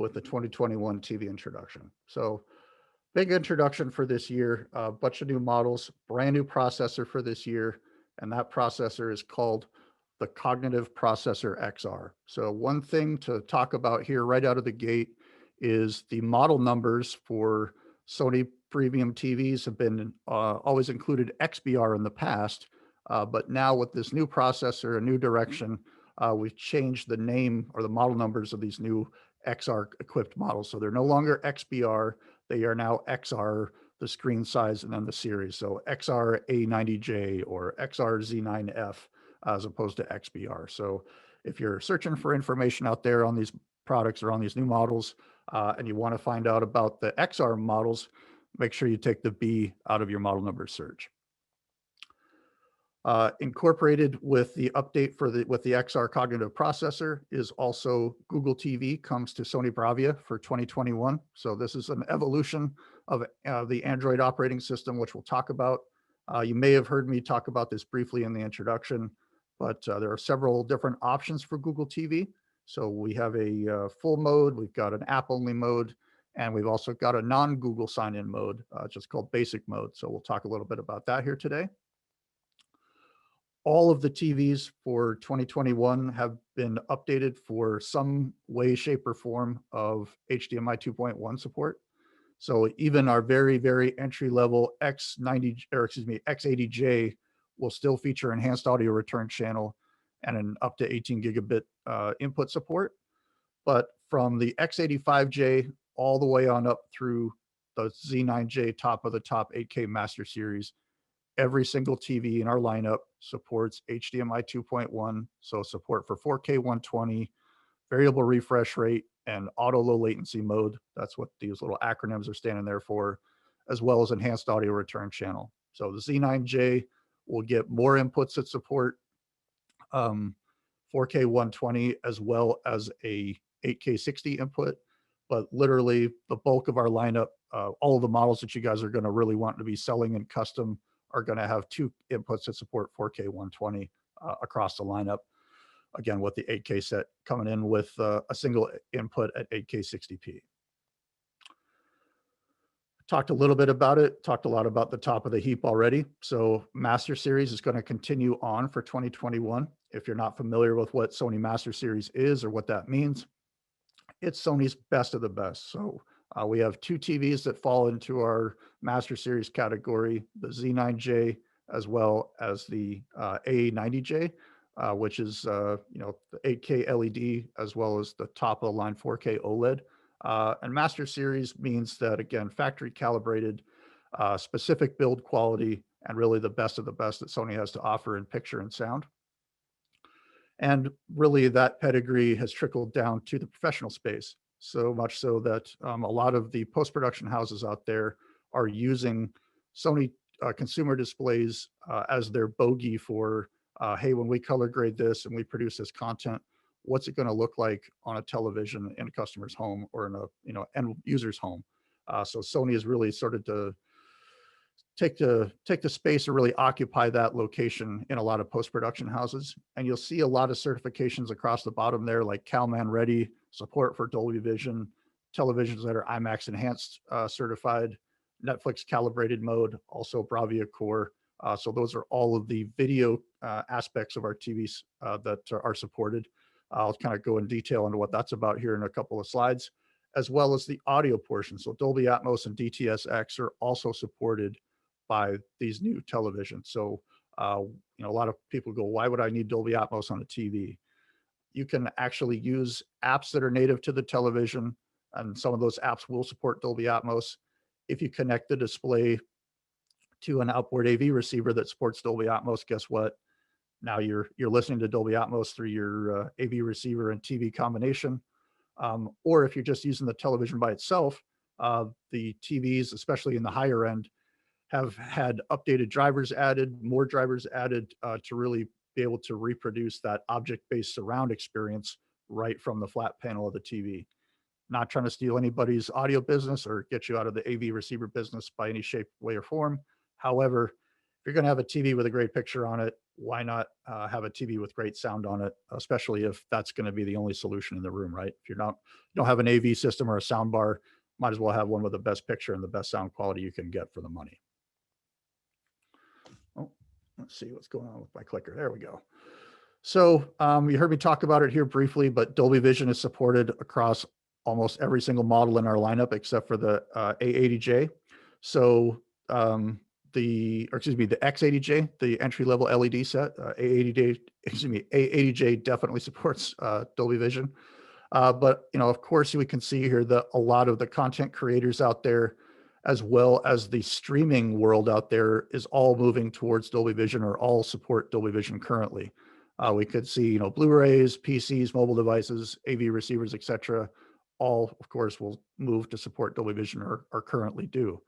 with the 2021 TV introduction. So big introduction for this year, a bunch of new models, brand new processor for this year, and that processor is called the Cognitive Processor XR. So one thing to talk about here right out of the gate is the model numbers for Sony premium TVs have been always included XBR in the past, but now with this new processor, a new direction, we've changed the name or the model numbers of these new XR equipped models. So they're no longer XBR, they are now XR, the screen size, and then the series. So XR A90J or XR Z9F as opposed to XBR. So if you're searching for information out there on these products or on these new models, and you want to find out about the XR models, make sure you take the B out of your model number search. Incorporated with the update with the XR cognitive processor is also Google TV comes to Sony Bravia for 2021. So this is an evolution of the Android operating system, which we'll talk about. You may have heard me talk about this briefly in the introduction, but there are several different options for Google TV. So we have a full mode, we've got an app-only mode, and we've also got a non-Google sign-in mode, just called basic mode. So we'll talk a little bit about that here today. All of the TVs for 2021 have been updated for some way, shape, or form of HDMI 2.1 support. So even our very, very entry-level X80J will still feature enhanced audio return channel and an up to 18 gigabit input support. But from the X85J all the way on up through the Z9J top of the top 8K Master Series, every single TV in our lineup supports HDMI 2.1, so support for 4K 120, variable refresh rate, and auto low latency mode. That's what these little acronyms are standing there for, as well as enhanced audio return channel. So the Z9J will get more inputs that support 4K 120 as well as a 8K 60 input. But literally the bulk of our lineup, all of the models that you guys are going to really want to be selling in custom are going to have two inputs that support 4K 120 across the lineup. Again, with the 8K set coming in with a single input at 8K 60p. Talked a little bit about it, talked a lot about the top of the heap already. So Master Series is going to continue on for 2021. If you're not familiar with what Sony Master Series is or what that means, it's Sony's best of the best. So we have two TVs that fall into our Master Series category, the Z9J as well as the A90J, which is the 8K LED as well as the top of the line 4K OLED. And Master Series means that, again, factory calibrated, specific build quality, and really the best of the best that Sony has to offer in picture and sound. And really that pedigree has trickled down to the professional space, so much so that a lot of the post-production houses out there are using Sony consumer displays as their bogey for, hey, when we color grade this and we produce this content, what's it going to look like on a television in a customer's home or in a end user's home? So Sony has really started to take the space to really occupy that location in a lot of post-production houses. And you'll see a lot of certifications across the bottom there, like CalMan Ready, support for Dolby Vision, televisions that are IMAX enhanced certified, Netflix calibrated mode, also Bravia Core. So those are all of the video aspects of our TVs that are supported. I'll kind of go in detail into what that's about here in a couple of slides, as well as the audio portion. So Dolby Atmos and DTS:X are also supported by these new televisions. So, a lot of people go, why would I need Dolby Atmos on a TV? You can actually use apps that are native to the television, and some of those apps will support Dolby Atmos. If you connect the display to an outboard AV receiver that supports Dolby Atmos, guess what? Now you're listening to Dolby Atmos through your AV receiver and TV combination. Or if you're just using the television by itself, the TVs, especially in the higher end, have had updated drivers added, more drivers added to really be able to reproduce that object-based surround experience right from the flat panel of the TV. Not trying to steal anybody's audio business or get you out of the AV receiver business by any shape, way, or form. However, if you're going to have a TV with a great picture on it, why not have a TV with great sound on it, especially if that's going to be the only solution in the room, right? If you don't have an AV system or a sound bar, might as well have one with the best picture and the best sound quality you can get for the money. Oh, let's see what's going on with my clicker. There we go. So you heard me talk about it here briefly, but Dolby Vision is supported across almost every single model in our lineup except for the A80J. So the X80J, the entry level LED set, A80J definitely supports Dolby Vision. But of course, we can see here that a lot of the content creators out there, as well as the streaming world out there, is all moving towards Dolby Vision or all support Dolby Vision currently. We could see, Blu-rays, PCs, mobile devices, AV receivers, etc. All, of course, will move to support Dolby Vision or currently do.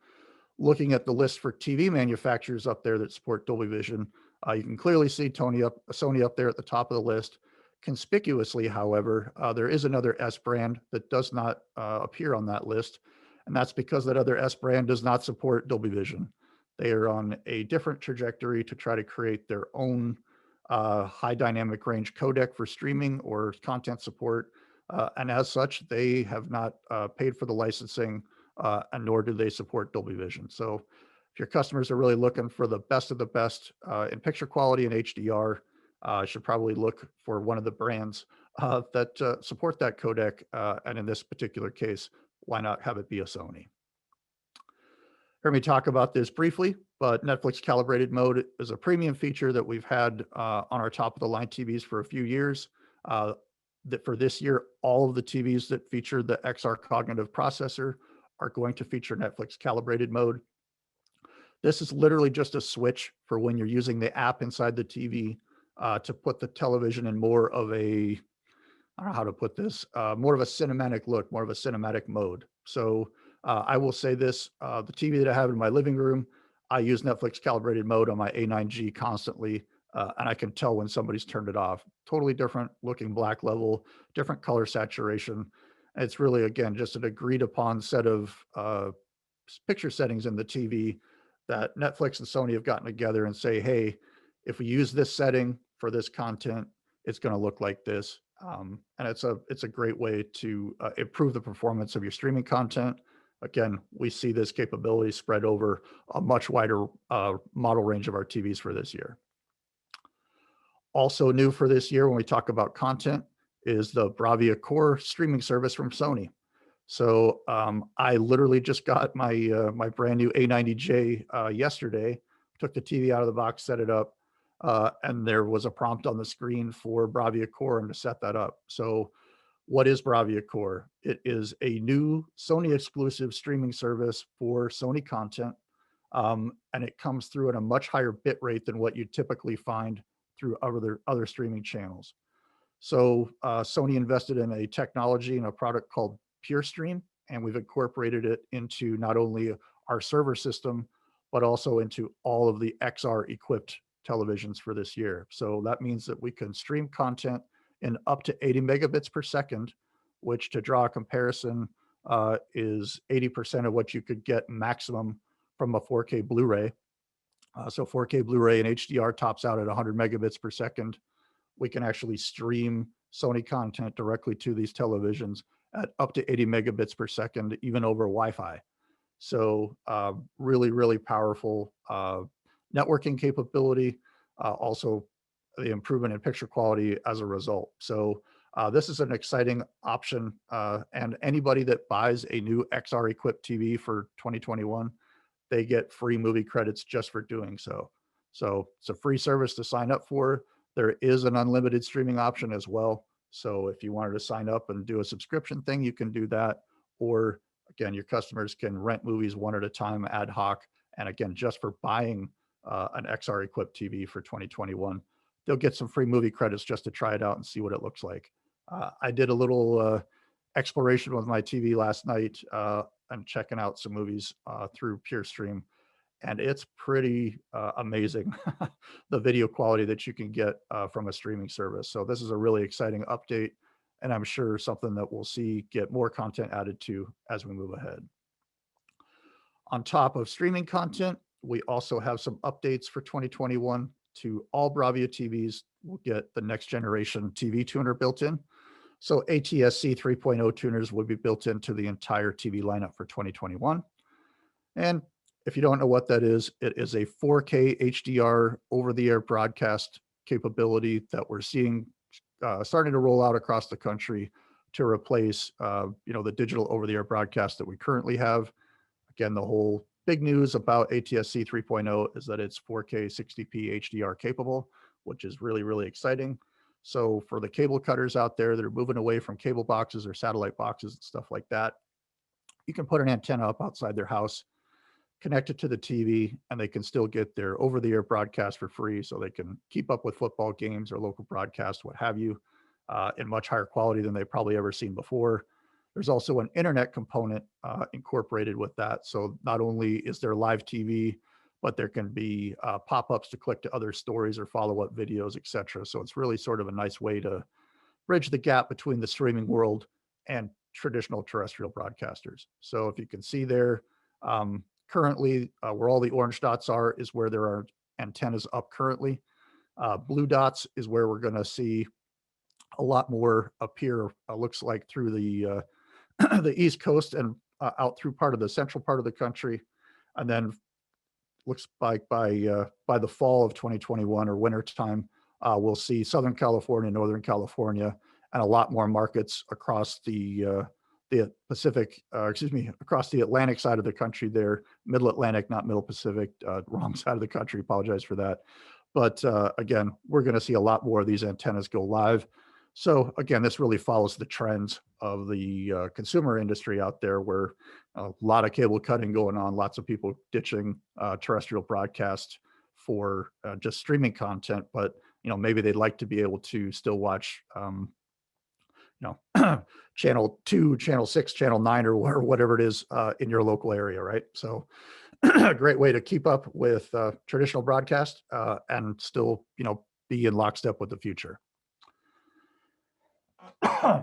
Looking at the list for TV manufacturers up there that support Dolby Vision, you can clearly see Sony up there at the top of the list. Conspicuously, however, there is another S brand that does not appear on that list, and that's because that other S brand does not support Dolby Vision. They are on a different trajectory to try to create their own high dynamic range codec for streaming or content support, and as such, they have not paid for the licensing, and nor do they support Dolby Vision. So if your customers are really looking for the best of the best in picture quality and HDR, should probably look for one of the brands that support that codec. And in this particular case, why not have it be a Sony? Heard me talk about this briefly, but Netflix calibrated mode is a premium feature that we've had on our top of the line TVs for a few years. That for this year, all of the TVs that feature the XR cognitive processor are going to feature Netflix calibrated mode. This is literally just a switch for when you're using the app inside the TV to put the television in more of a, I don't know how to put this, more of a cinematic look, more of a cinematic mode. So I will say this, the TV that I have in my living room, I use Netflix calibrated mode on my A9G constantly, and I can tell when somebody's turned it off. Totally different looking black level, different color saturation. And it's really, again, just an agreed upon set of picture settings in the TV that Netflix and Sony have gotten together and say, hey, if we use this setting for this content, it's going to look like this. And it's a great way to improve the performance of your streaming content. Again, we see this capability spread over a much wider model range of our TVs for this year. Also new for this year when we talk about content is the Bravia Core streaming service from Sony. So I literally just got my my brand new A90J yesterday, took the TV out of the box, set it up, and there was a prompt on the screen for Bravia Core and to set that up. So what is Bravia Core? It is a new Sony exclusive streaming service for Sony content, and it comes through at a much higher bit rate than what you typically find through other streaming channels. So Sony invested in a technology and a product called PureStream, and we've incorporated it into not only our server system, but also into all of the XR equipped televisions for this year. So that means that we can stream content in up to 80 megabits per second, which, to draw a comparison, is 80% of what you could get maximum from a 4K Blu-ray. So 4K Blu-ray and HDR tops out at 100 megabits per second. We can actually stream Sony content directly to these televisions at up to 80 megabits per second, even over Wi-Fi. So really, really powerful networking capability. Also, the improvement in picture quality as a result. So this is an exciting option. And anybody that buys a new XR equipped TV for 2021, they get free movie credits just for doing so. So it's a free service to sign up for. There is an unlimited streaming option as well. So if you wanted to sign up and do a subscription thing, you can do that. Or again, your customers can rent movies one at a time ad hoc. And again, just for buying an XR equipped TV for 2021, they'll get some free movie credits just to try it out and see what it looks like. I did a little exploration with my TV last night and checking out some movies through PureStream, and it's pretty amazing, the video quality that you can get from a streaming service. So this is a really exciting update, and I'm sure something that we'll see get more content added to as we move ahead. On top of streaming content, We also have some updates for 2021 to all Bravia TVs. We'll get the next generation TV tuner built in. So ATSC 3.0 tuners will be built into the entire TV lineup for 2021. And if you don't know what that is, it is a 4K HDR over-the-air broadcast capability that we're seeing starting to roll out across the country to replace, the digital over-the-air broadcast that we currently have. Again, the whole big news about ATSC 3.0 is that it's 4K 60p HDR capable, which is really, really exciting. So for the cable cutters out there that are moving away from cable boxes or satellite boxes and stuff like that, you can put an antenna up outside their house, connect it to the TV, and they can still get their over-the-air broadcast for free, so they can keep up with football games or local broadcasts, what have you, in much higher quality than they've probably ever seen before. There's also an internet component incorporated with that. So not only is there live TV, but there can be pop-ups to click to other stories or follow-up videos, et cetera. So it's really sort of a nice way to bridge the gap between the streaming world and traditional terrestrial broadcasters. So if you can see there, currently where all the orange dots are is where there are antennas up currently. Blue dots is where we're going to see a lot more appear, looks like through the the East Coast and out through part of the central part of the country. And then looks like by the fall of 2021 or winter time, we'll see Southern California, Northern California, and a lot more markets across the Pacific, across the Atlantic side of the country there, Middle Atlantic, not Middle Pacific, wrong side of the country, apologize for that. But again, we're going to see a lot more of these antennas go live. So again, this really follows the trends of the consumer industry out there, where a lot of cable cutting going on, lots of people ditching terrestrial broadcast for just streaming content, but maybe they'd like to be able to still watch channel 2, channel 6, channel 9, or whatever it is in your local area, right? So a great way to keep up with traditional broadcast and still be in lockstep with the future.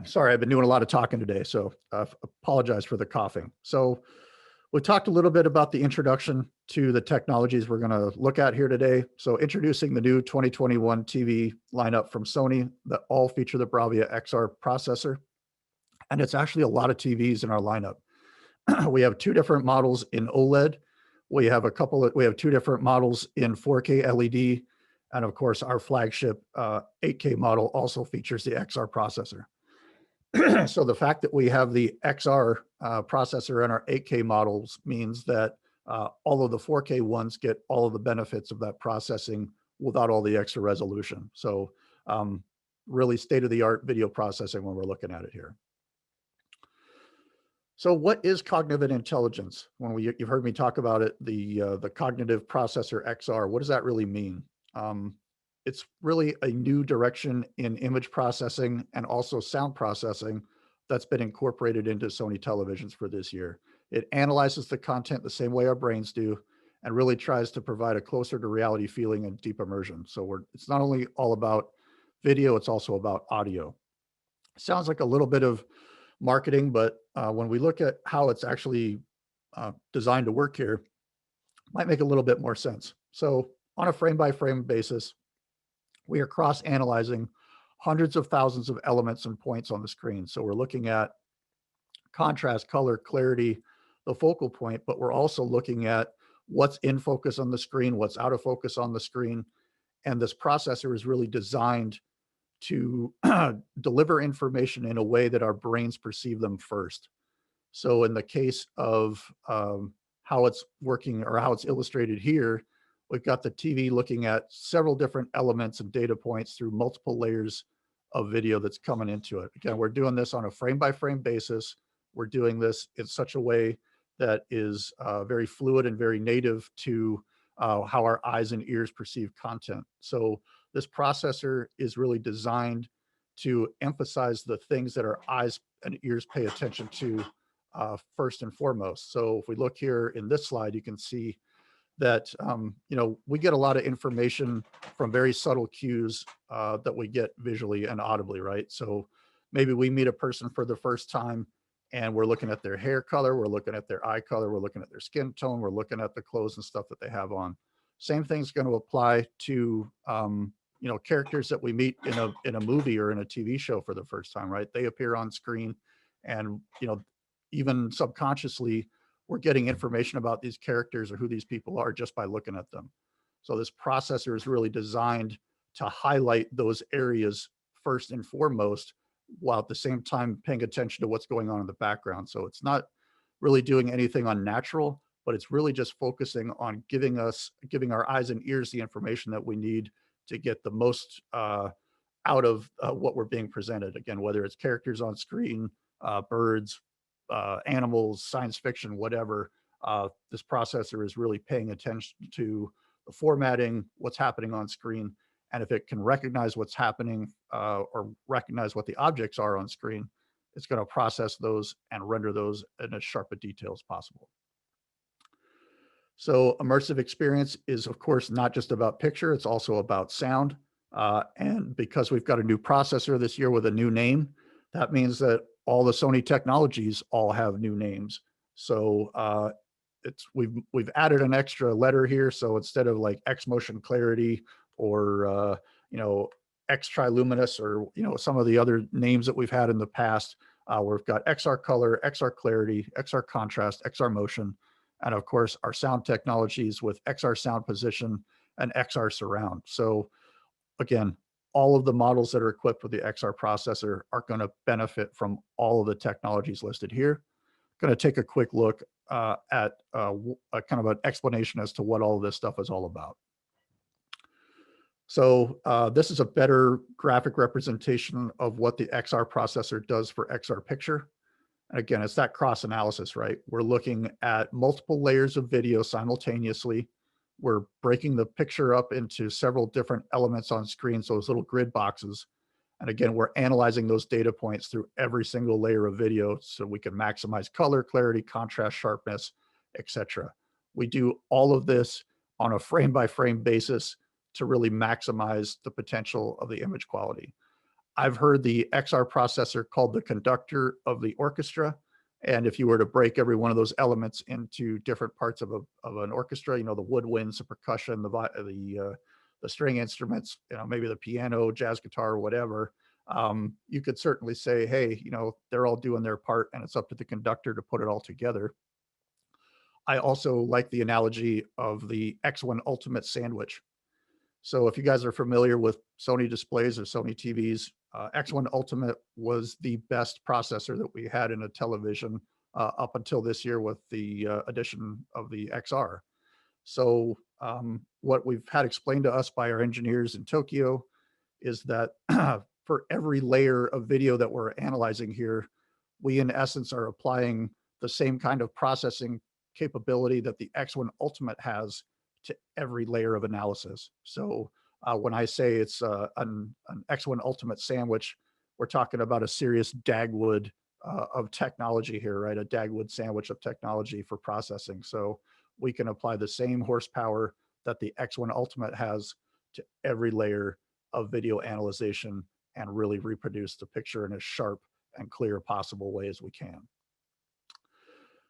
Sorry, I've been doing a lot of talking today, so apologize for the coughing. So we talked a little bit about the introduction to the technologies we're going to look at here today. So introducing the new 2021 TV lineup from Sony that all feature the Bravia XR processor. And it's actually a lot of TVs in our lineup. We have 2 different models in OLED. We have 2 different models in 4K LED. And of course, our flagship 8K model also features the XR processor. So the fact that we have the XR processor in our 8K models means that all of the 4K ones get all of the benefits of that processing without all the extra resolution. So really state-of-the-art video processing when we're looking at it here. So what is cognitive intelligence? You've heard me talk about it, the cognitive processor XR, what does that really mean? It's really a new direction in image processing and also sound processing that's been incorporated into Sony televisions for this year. It analyzes the content the same way our brains do and really tries to provide a closer to reality feeling and deep immersion. So it's not only all about video, it's also about audio. Sounds like a little bit of marketing, but when we look at how it's actually designed to work here, might make a little bit more sense. So on a frame-by-frame basis, we are cross-analyzing hundreds of thousands of elements and points on the screen. So we're looking at contrast, color, clarity, the focal point, but we're also looking at what's in focus on the screen, what's out of focus on the screen. And this processor is really designed to deliver information in a way that our brains perceive them first. So in the case of how it's working or how it's illustrated here, we've got the TV looking at several different elements and data points through multiple layers of video that's coming into it. Again, we're doing this on a frame-by-frame basis. We're doing this in such a way that is very fluid and very native to how our eyes and ears perceive content. So this processor is really designed to emphasize the things that our eyes and ears pay attention to first and foremost. So if we look here in this slide, you can see that we get a lot of information from very subtle cues that we get visually and audibly, right? So maybe we meet a person for the first time and we're looking at their hair color, we're looking at their eye color, we're looking at their skin tone, we're looking at the clothes and stuff that they have on. Same thing's going to apply to characters that we meet in a movie or in a TV show for the first time, right? They appear on screen, and even subconsciously, we're getting information about these characters or who these people are just by looking at them. So this processor is really designed to highlight those areas first and foremost, while at the same time paying attention to what's going on in the background. So it's not really doing anything unnatural, but it's really just focusing on giving our eyes and ears the information that we need to get the most out of what we're being presented. Again, whether it's characters on screen, birds, animals, science fiction, whatever, this processor is really paying attention to the formatting, what's happening on screen, and if it can recognize what's happening or recognize what the objects are on screen, it's going to process those and render those in as sharp a detail as possible. So immersive experience is, of course, not just about picture, it's also about sound. And because we've got a new processor this year with a new name, that means that all the Sony technologies all have new names. So we've added an extra letter here. So instead of like X motion clarity or X triluminous or some of the other names that we've had in the past, we've got XR color, XR clarity, XR contrast, XR motion, and of course our sound technologies with XR sound position and XR surround. So again, all of the models that are equipped with the XR processor are going to benefit from all of the technologies listed here. Going to take a quick look at a kind of an explanation as to what all of this stuff is all about. So this is a better graphic representation of what the XR processor does for XR picture. And again, it's that cross analysis, right? We're looking at multiple layers of video simultaneously. We're breaking the picture up into several different elements on screen, so those little grid boxes. And again, we're analyzing those data points through every single layer of video so we can maximize color, clarity, contrast, sharpness, etc. We do all of this on a frame by frame basis to really maximize the potential of the image quality. I've heard the XR processor called the conductor of the orchestra. And if you were to break every one of those elements into different parts of an orchestra, the woodwinds, the percussion, the string instruments, maybe the piano, jazz guitar, whatever, you could certainly say, hey, they're all doing their part and it's up to the conductor to put it all together. I also like the analogy of the X1 Ultimate sandwich. So if you guys are familiar with Sony displays or Sony TVs, X1 Ultimate was the best processor that we had in a television up until this year with the addition of the XR. So what we've had explained to us by our engineers in Tokyo is that for every layer of video that we're analyzing here, we in essence are applying the same kind of processing capability that the X1 Ultimate has to every layer of analysis. So when I say it's an X1 Ultimate sandwich, we're talking about a serious Dagwood of technology here, right? A Dagwood sandwich of technology for processing. So we can apply the same horsepower that the X1 Ultimate has to every layer of video analyzation and really reproduce the picture in as sharp and clear possible way as we can.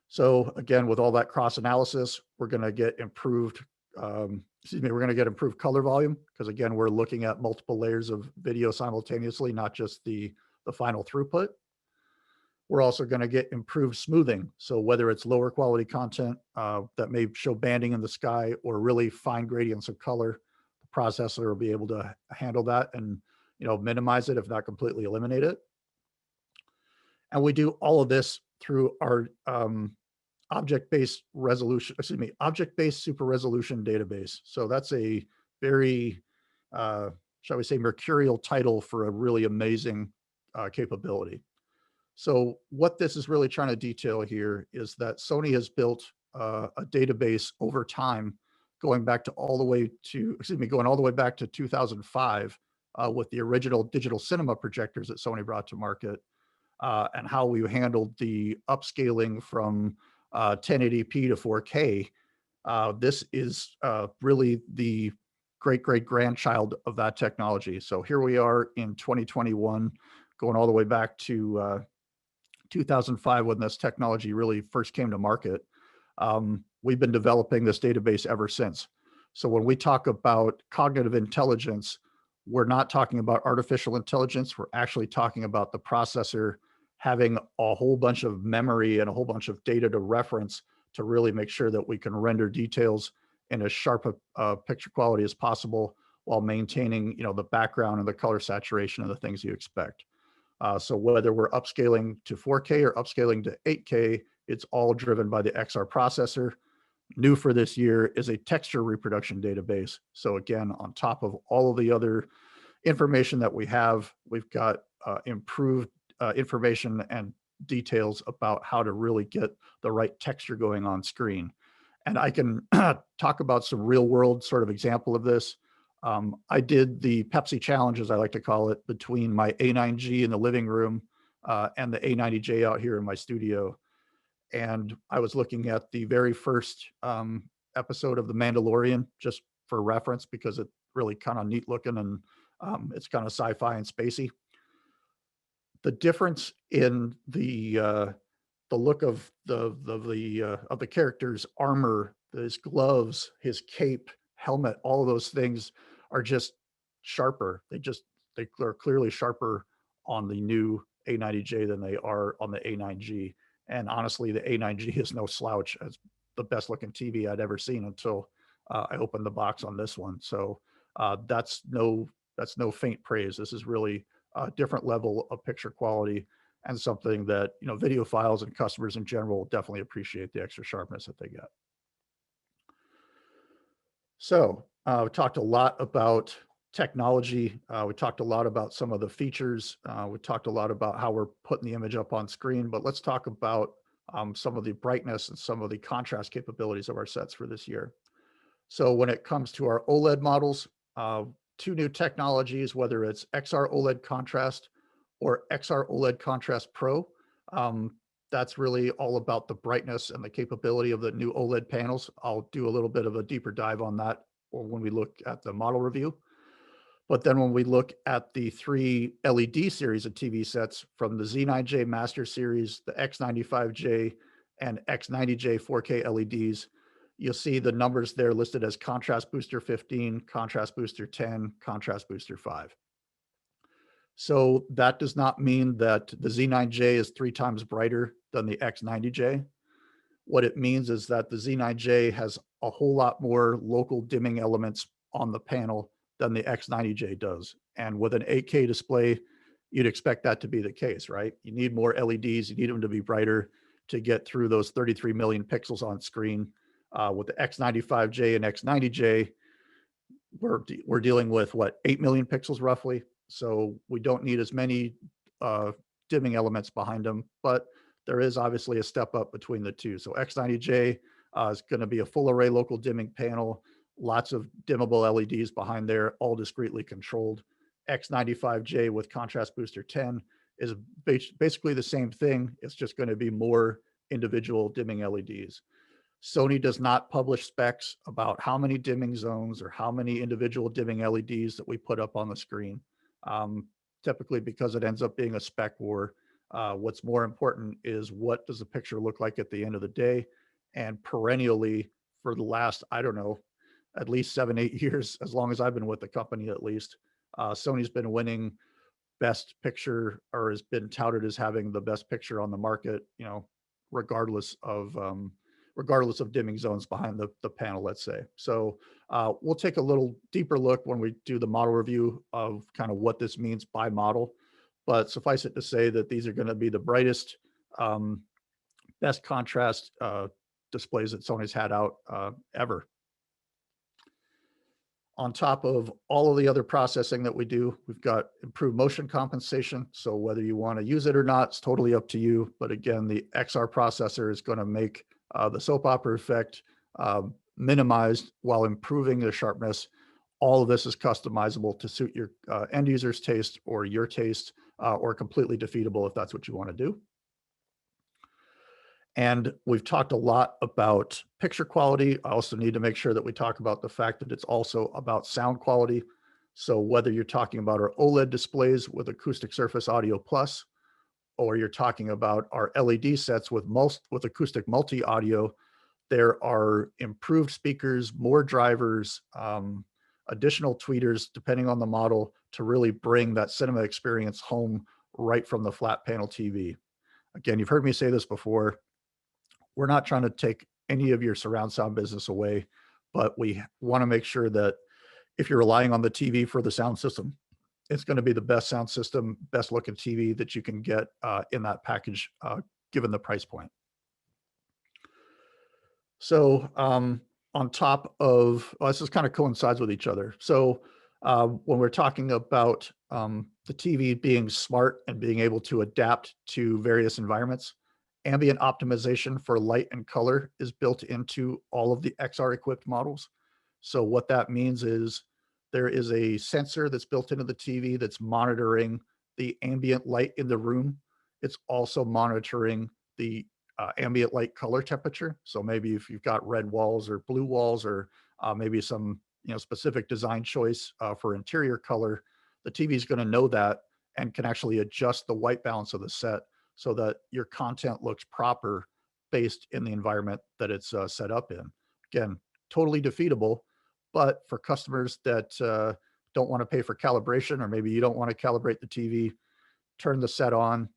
So again, with all that cross analysis, we're going to get improved color volume, because again, we're looking at multiple layers of video simultaneously, not just the final throughput. We're also going to get improved smoothing. So whether it's lower quality content that may show banding in the sky or really fine gradients of color, the processor will be able to handle that and minimize it, if not completely eliminate it. And we do all of this through our object-based super resolution database. So that's a very, shall we say, mercurial title for a really amazing capability. So what this is really trying to detail here is that Sony has built a database over time, going all the way back to 2005 with the original digital cinema projectors that Sony brought to market, and how we handled the upscaling from 1080p to 4K. This is really the great grandchild of that technology. So here we are in 2021, going all the way back to 2005, when this technology really first came to market. We've been developing this database ever since. So when we talk about cognitive intelligence, we're not talking about artificial intelligence. We're actually talking about the processor having a whole bunch of memory and a whole bunch of data to reference to really make sure that we can render details in as sharp a picture quality as possible while maintaining, the background and the color saturation of the things you expect. So whether we're upscaling to 4K or upscaling to 8K, it's all driven by the XR processor. New for this year is a texture reproduction database. So again, on top of all of the other information that we have, we've got improved information and details about how to really get the right texture going on screen. And I can talk about some real world sort of example of this. I did the Pepsi challenge, as I like to call it, between my A9G in the living room and the A90J out here in my studio. And I was looking at the very first episode of The Mandalorian, just for reference, because it's really kind of neat looking and it's kind of sci-fi and spacey. The difference in the look of the character's armor, his gloves, his cape, helmet, all of those things are just sharper. They're clearly sharper on the new A90J than they are on the A9G. And honestly, the A9G is no slouch. It's the best looking TV I'd ever seen until I opened the box on this one. So that's no faint praise. This is really a different level of picture quality and something that, videophiles and customers in general definitely appreciate the extra sharpness that they get. So we talked a lot about technology. We talked a lot about some of the features. We talked a lot about how we're putting the image up on screen, but let's talk about some of the brightness and some of the contrast capabilities of our sets for this year. So when it comes to our OLED models, two new technologies, whether it's XR OLED contrast or XR OLED contrast Pro, that's really all about the brightness and the capability of the new OLED panels. I'll do a little bit of a deeper dive on that when we look at the model review. But then when we look at the 3 LED series of TV sets from the Z9J Master Series, the X95J, and X90J 4K LEDs, you'll see the numbers there listed as Contrast Booster 15, Contrast Booster 10, Contrast Booster 5. So that does not mean that the Z9J is 3 times brighter than the X90J. What it means is that the Z9J has a whole lot more local dimming elements on the panel than the X90J does. And with an 8K display, you'd expect that to be the case, right? You need more LEDs, you need them to be brighter to get through those 33 million pixels on screen. With the X95J and X90J, we're dealing with 8 million pixels roughly. So we don't need as many dimming elements behind them, but there is obviously a step up between the two. So X90J is going to be a full array local dimming panel, lots of dimmable LEDs behind there, all discretely controlled. X95J with Contrast Booster 10 is basically the same thing. It's just going to be more individual dimming LEDs. Sony does not publish specs about how many dimming zones or how many individual dimming LEDs that we put up on the screen. Typically because it ends up being a spec war. What's more important is what does the picture look like at the end of the day? And perennially for the last, I don't know, at least 7-8 years, as long as I've been with the company at least, Sony's been winning best picture, or has been touted as having the best picture on the market, regardless of dimming zones behind the panel, let's say. So we'll take a little deeper look when we do the model review of kind of what this means by model. But suffice it to say that these are going to be the brightest, best contrast displays that Sony's had out ever. On top of all of the other processing that we do, we've got improved motion compensation. So whether you want to use it or not, it's totally up to you. But again, the XR processor is going to make the soap opera effect minimized while improving the sharpness. All of this is customizable to suit your end user's taste or your taste, or completely defeatable if that's what you want to do. And we've talked a lot about picture quality. I also need to make sure that we talk about the fact that it's also about sound quality. So whether you're talking about our OLED displays with Acoustic Surface Audio Plus, or you're talking about our LED sets with acoustic multi-audio, there are improved speakers, more drivers, additional tweeters, depending on the model, to really bring that cinema experience home right from the flat panel TV. Again, you've heard me say this before. We're not trying to take any of your surround sound business away, but we want to make sure that if you're relying on the TV for the sound system, it's going to be the best sound system, best looking TV that you can get in that package, given the price point. So on top of, well, this just kind of coincides with each other. So when we're talking about the TV being smart and being able to adapt to various environments, ambient optimization for light and color is built into all of the XR equipped models. So what that means is there is a sensor that's built into the TV that's monitoring the ambient light in the room. It's also monitoring the ambient light color temperature. So maybe if you've got red walls or blue walls, or maybe some specific design choice for interior color, the TV is going to know that and can actually adjust the white balance of the set so that your content looks proper based in the environment that it's set up in. Again, totally defeatable, but for customers that don't want to pay for calibration, or maybe you don't want to calibrate the TV, turn the set on,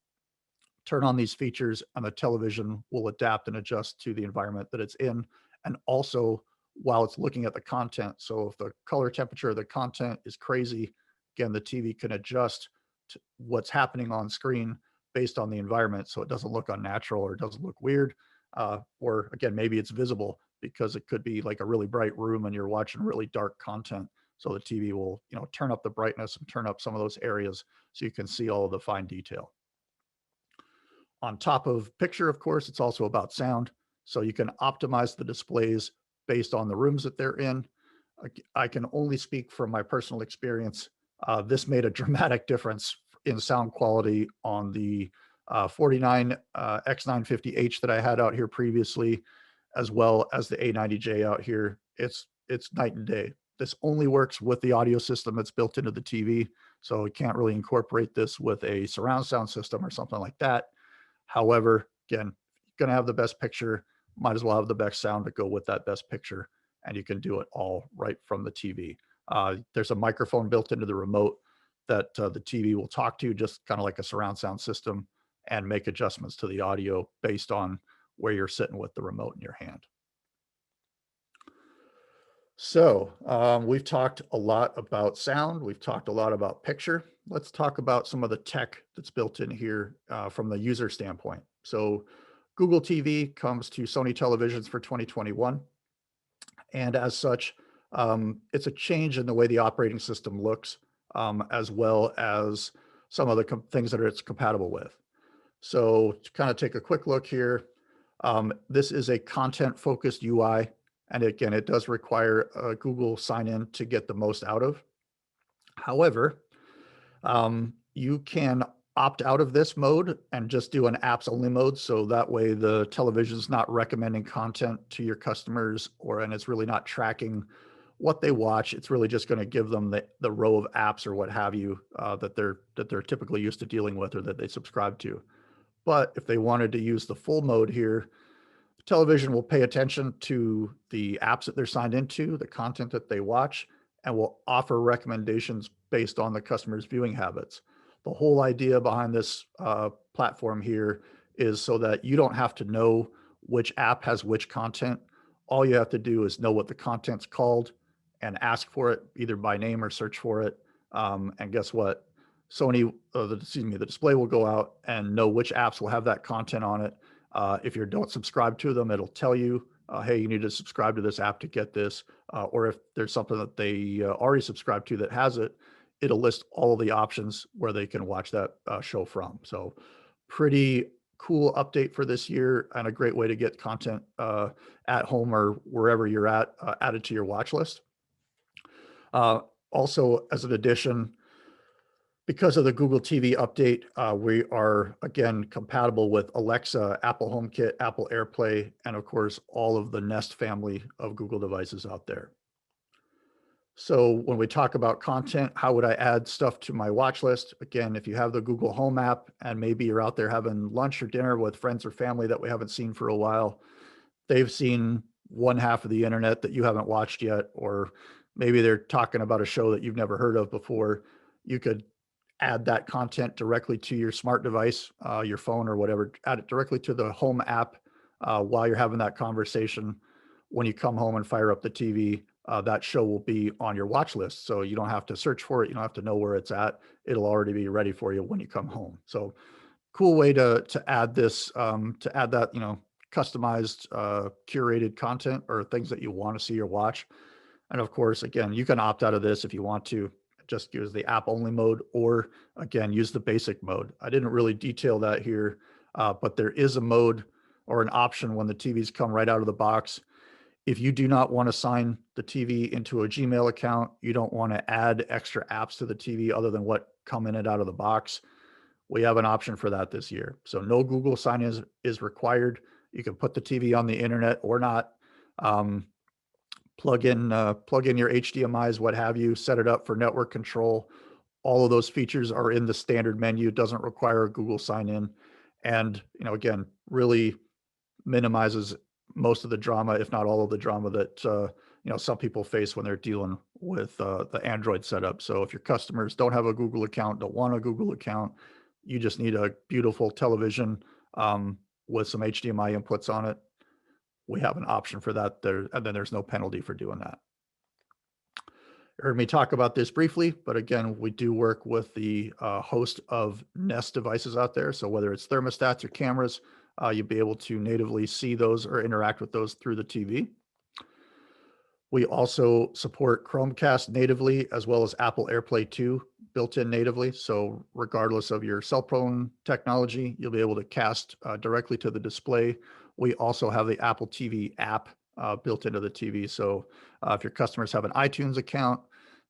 turn on these features, and the television will adapt and adjust to the environment that it's in. And also while it's looking at the content. So if the color temperature of the content is crazy, again, the TV can adjust to what's happening on screen based on the environment. So it doesn't look unnatural or it doesn't look weird. Or again, maybe it's visible because it could be like a really bright room and you're watching really dark content. So the TV will, turn up the brightness and turn up some of those areas so you can see all of the fine detail. On top of picture, of course, it's also about sound. So you can optimize the displays based on the rooms that they're in. I can only speak from my personal experience. This made a dramatic difference in sound quality on the 49 X950H that I had out here previously, as well as the A90J out here. It's night and day. This only works with the audio system that's built into the TV, so we can't really incorporate this with a surround sound system or something like that. However, again, you're going to have the best picture, might as well have the best sound to go with that best picture, and you can do it all right from the TV. There's a microphone built into the remote that the TV will talk to, just kind of like a surround sound system, and make adjustments to the audio based on where you're sitting with the remote in your hand. So we've talked a lot about sound. We've talked a lot about picture. Let's talk about some of the tech that's built in here from the user standpoint. So Google TV comes to Sony televisions for 2021. And as such, it's a change in the way the operating system looks, as well as some of the things that it's compatible with. So to kind of take a quick look here, this is a content-focused UI. And again, it does require a Google sign-in to get the most out of. However, you can opt out of this mode and just do an apps only mode. So that way the television is not recommending content to your customers, and it's really not tracking what they watch. It's really just going to give them the row of apps or what have you that they're typically used to dealing with or that they subscribe to. But if they wanted to use the full mode here, television will pay attention to the apps that they're signed into, the content that they watch, and will offer recommendations based on the customer's viewing habits. The whole idea behind this platform here is so that you don't have to know which app has which content. All you have to do is know what the content's called and ask for it either by name or search for it. And guess what? Sony, the display will go out and know which apps will have that content on it. If you don't subscribe to them, it'll tell you, hey, you need to subscribe to this app to get this. Or if there's something that they already subscribed to that has it, it'll list all of the options where they can watch that show from. So pretty cool update for this year and a great way to get content at home or wherever you're at added to your watch list. Also, as an addition, because of the Google TV update, we are, again, compatible with Alexa, Apple HomeKit, Apple AirPlay, and of course, all of the Nest family of Google devices out there. So when we talk about content, how would I add stuff to my watch list? Again, if you have the Google Home app and maybe you're out there having lunch or dinner with friends or family that we haven't seen for a while, they've seen one half of the internet that you haven't watched yet, or maybe they're talking about a show that you've never heard of before. You could add that content directly to your smart device, your phone or whatever, add it directly to the home app while you're having that conversation. When you come home and fire up the TV, that show will be on your watch list. So you don't have to search for it. You don't have to know where it's at. It'll already be ready for you when you come home. So cool way to add this, to add that, customized, curated content or things that you want to see or watch. And of course, again, you can opt out of this if you want to just use the app only mode, or again, use the basic mode. I didn't really detail that here, but there is a mode or an option when the TVs come right out of the box. If you do not want to sign the TV into a Gmail account, you don't want to add extra apps to the TV other than what come in and out of the box, we have an option for that this year. So no Google sign is required. You can put the TV on the internet or not. Um, plug in your HDMI's, what have you, set it up for network control. All of those features are in the standard menu. It doesn't require a Google sign in. And, again, really minimizes most of the drama, if not all of the drama that, some people face when they're dealing with the Android setup. So if your customers don't have a Google account, don't want a Google account, you just need a beautiful television with some HDMI inputs on it. We have an option for that there, and then there's no penalty for doing that. You heard me talk about this briefly, but again, we do work with the host of Nest devices out there. So whether it's thermostats or cameras, you'll be able to natively see those or interact with those through the TV. We also support Chromecast natively, as well as Apple AirPlay 2 built in natively. So regardless of your cell phone technology, you'll be able to cast directly to the display. We also have the Apple TV app built into the TV. So if your customers have an iTunes account,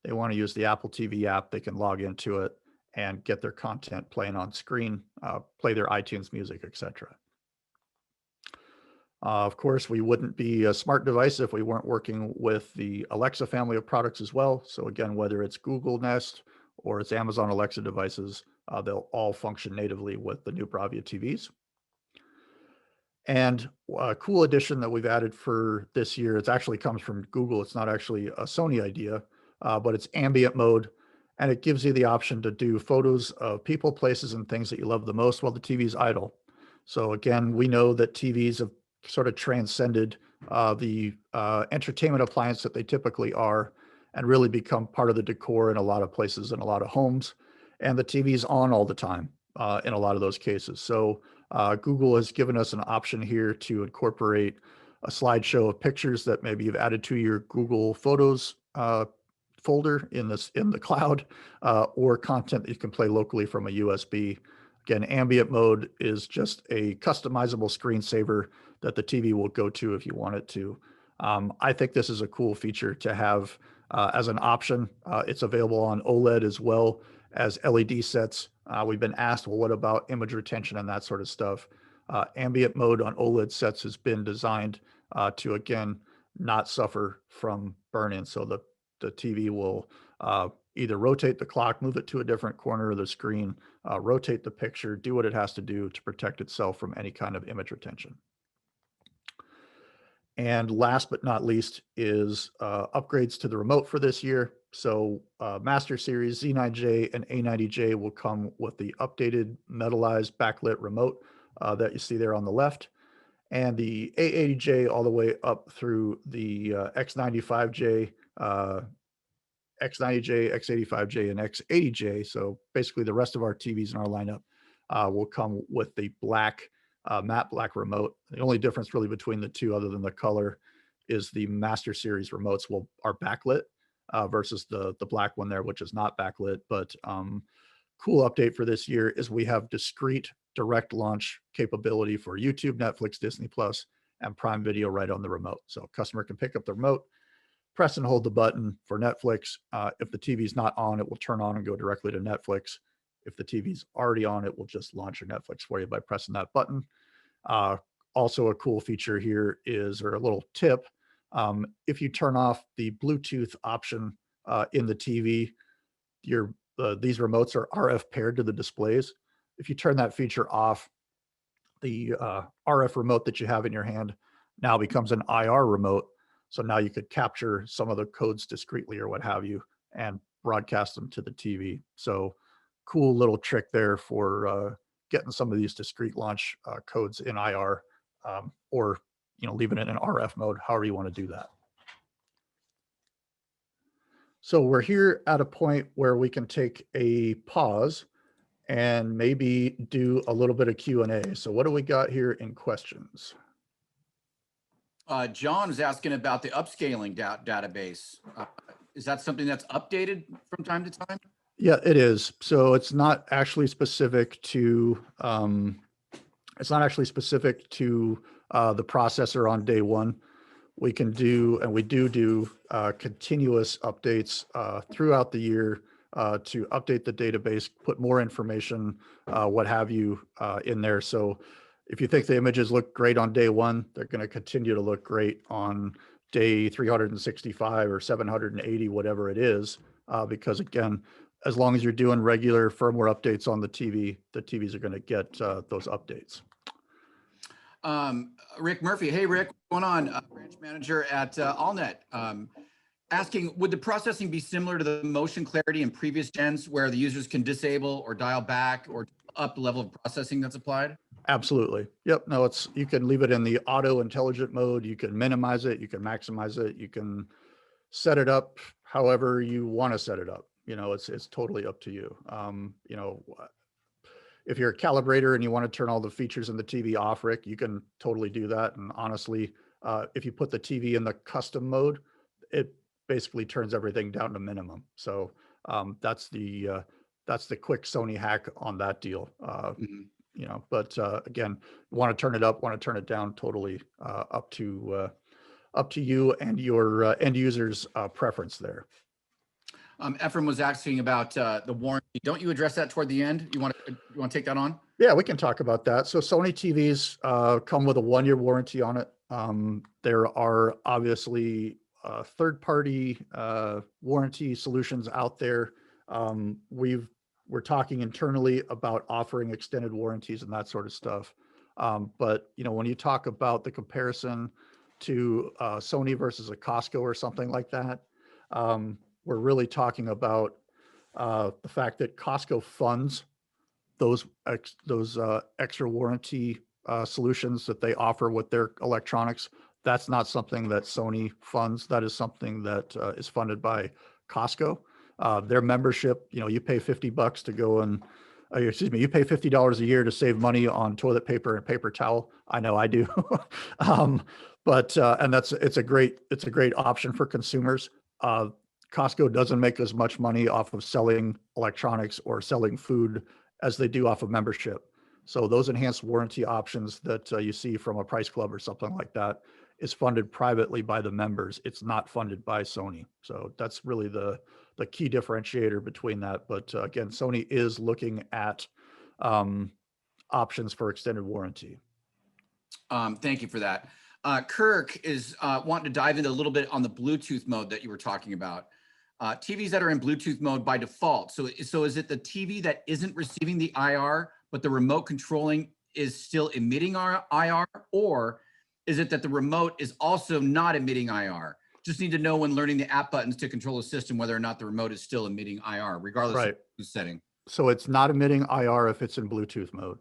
they want to use the Apple TV app, they can log into it and get their content playing on screen, play their iTunes music, etc. Of course, we wouldn't be a smart device if we weren't working with the Alexa family of products as well. So again, whether it's Google Nest or it's Amazon Alexa devices, they'll all function natively with the new Bravia TVs. And a cool addition that we've added for this year, it actually comes from Google. It's not actually a Sony idea, but it's ambient mode. And it gives you the option to do photos of people, places, and things that you love the most while the TV's idle. So again, we know that TVs have sort of transcended the entertainment appliance that they typically are and really become part of the decor in a lot of places and a lot of homes. And the TV's on all the time in a lot of those cases. So Google has given us an option here to incorporate a slideshow of pictures that maybe you've added to your Google Photos folder in the cloud, or content that you can play locally from a USB. Again, ambient mode is just a customizable screensaver that the TV will go to if you want it to. I think this is a cool feature to have as an option. It's available on OLED as well as LED sets. We've been asked, well, what about image retention and that sort of stuff? Ambient mode on OLED sets has been designed to, again, not suffer from burn-in. So the TV will either rotate the clock, move it to a different corner of the screen, rotate the picture, do what it has to do to protect itself from any kind of image retention. And last but not least is upgrades to the remote for this year. So Master Series Z9J and A90J will come with the updated metallized backlit remote that you see there on the left. And the A80J all the way up through the X95J, X90J, X85J, and X80J. So basically the rest of our TVs in our lineup will come with the black, matte black remote. The only difference really between the two, other than the color, is the Master Series remotes are backlit versus the black one there, which is not backlit. But cool update for this year is we have discrete direct launch capability for YouTube, Netflix, Disney Plus, and Prime Video right on the remote. So customer can pick up the remote, press and hold the button for Netflix. If the TV's not on, it will turn on and go directly to Netflix. If the TV's already on, it will just launch your Netflix for you by pressing that button. Also a cool feature here is, or a little tip, if you turn off the Bluetooth option in the TV. These remotes are RF paired to the displays. If you turn that feature off, the RF remote that you have in your hand now becomes an IR remote. So now you could capture some of the codes discreetly or what have you and broadcast them to the TV. So cool little trick there for getting some of these discrete launch codes in IR, or leaving it in RF mode, however you want to do that. So we're here at a point where we can take a pause and maybe do a little bit of Q&A. So what do we got here in questions? John is asking about the upscaling database. Is that something that's updated from time to time? Yeah, it is. So it's not actually specific to the processor on day one. We can do, and we do continuous updates throughout the year to update the database, put more information, what have you, in there. So if you think the images look great on day one, they're going to continue to look great on day 365 or 780, whatever it is, because again, as long as you're doing regular firmware updates on the TVs are going to get those updates. Rick Murphy. Hey, Rick, what's going on? Branch manager at AllNet. Asking, would the processing be similar to the motion clarity in previous gens where the users can disable or dial back or up the level of processing that's applied? Absolutely. Yep. No, you can leave it in the auto intelligent mode. You can minimize it. You can maximize it. You can set it up however you want to set it up. It's totally up to you. If you're a calibrator and you want to turn all the features in the TV off, Rick, you can totally do that. And honestly, if you put the TV in the custom mode, it basically turns everything down to minimum. So that's the quick Sony hack on that deal. But again, want to turn it up, want to turn it down, totally up to you and your end user's preference there. Ephraim was asking about the warranty. Don't you address that toward the end? You want to take that on? Yeah, we can talk about that. So Sony TVs come with a 1-year warranty on it. There are obviously third-party warranty solutions out there. We're talking internally about offering extended warranties and that sort of stuff. But when you talk about the comparison to Sony versus a Costco or something like that, we're really talking about the fact that Costco funds those extra warranty solutions that they offer with their electronics. That's not something that Sony funds. That is something that is funded by Costco. Their membership, you pay $50 to go and, you pay $50 a year to save money on toilet paper and paper towel. I know I do. But it's a great option for consumers. Costco doesn't make as much money off of selling electronics or selling food as they do off of membership. So those enhanced warranty options that you see from a Price Club or something like that is funded privately by the members. It's not funded by Sony. So that's really the key differentiator between that. But again, Sony is looking at options for extended warranty. Thank you for that. Kirk is wanting to dive into a little bit on the Bluetooth mode that you were talking about. TVs that are in Bluetooth mode by default. So is it the TV that isn't receiving the IR, but the remote controlling is still emitting IR? Or is it that the remote is also not emitting IR? Just need to know when learning the app buttons to control the system, whether or not the remote is still emitting IR, regardless of the setting. So it's not emitting IR if it's in Bluetooth mode.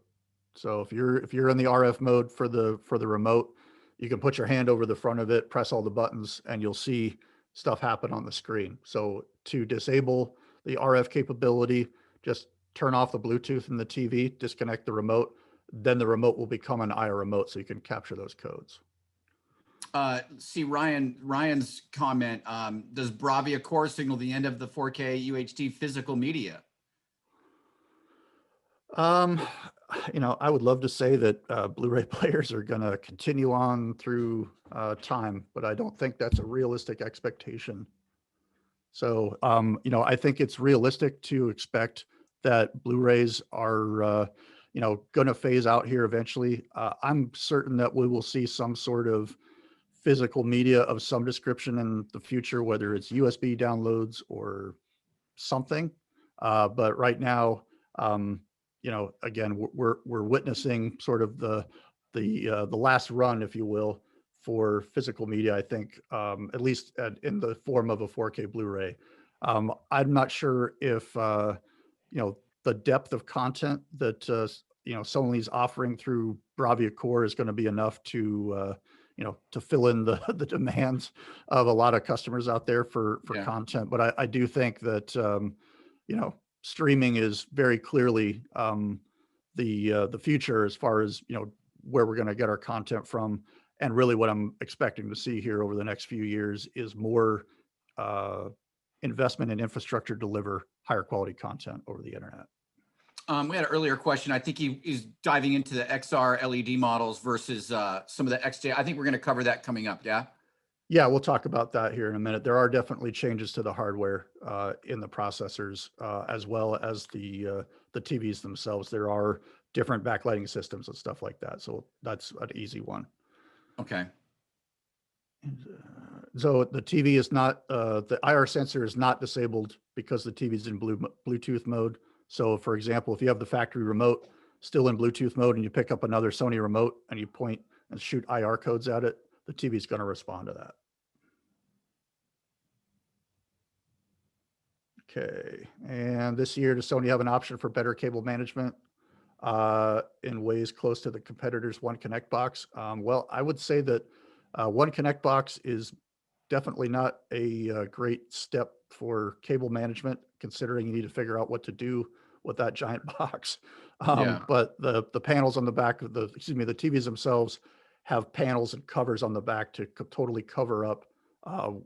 So if you're in the RF mode for the remote, you can put your hand over the front of it, press all the buttons, and you'll see stuff happen on the screen. So to disable the RF capability, just turn off the Bluetooth in the TV, disconnect the remote, then the remote will become an IR remote so you can capture those codes. See Ryan's comment, does Bravia Core signal the end of the 4K UHD physical media? I would love to say that Blu-ray players are going to continue on through time, but I don't think that's a realistic expectation. So, I think it's realistic to expect that Blu-rays are, going to phase out here eventually. I'm certain that we will see some sort of physical media of some description in the future, whether it's USB downloads or something. But right now, again, we're witnessing sort of the last run, if you will, for physical media. I think at least in the form of a 4K Blu-ray. I'm not sure if the depth of content that Sony's offering through Bravia Core is going to be enough to to fill in the the demands of a lot of customers out there for Yeah. content. But I do think that streaming is very clearly the future as far as where we're going to get our content from. And really, what I'm expecting to see here over the next few years is more investment in infrastructure to deliver higher quality content over the internet. We had an earlier question. I think he's diving into the XR LED models versus some of the XJ. I think we're going to cover that coming up. Yeah. Yeah, we'll talk about that here in a minute. There are definitely changes to the hardware in the processors as well as the TVs themselves. There are different backlighting systems and stuff like that. So that's an easy one. Okay. So the TV is not, the IR sensor is not disabled because the TV is in Bluetooth mode. So for example, if you have the factory remote still in Bluetooth mode and you pick up another Sony remote and you point and shoot IR codes at it, the TV is going to respond to that. Okay, and this year, does Sony have an option for better cable management in ways close to the competitor's One Connect box? Well, I would say that One Connect box is definitely not a great step for cable management, considering you need to figure out what to do with that giant box. Yeah. But the panels on the back of the TVs themselves have panels and covers on the back to totally cover up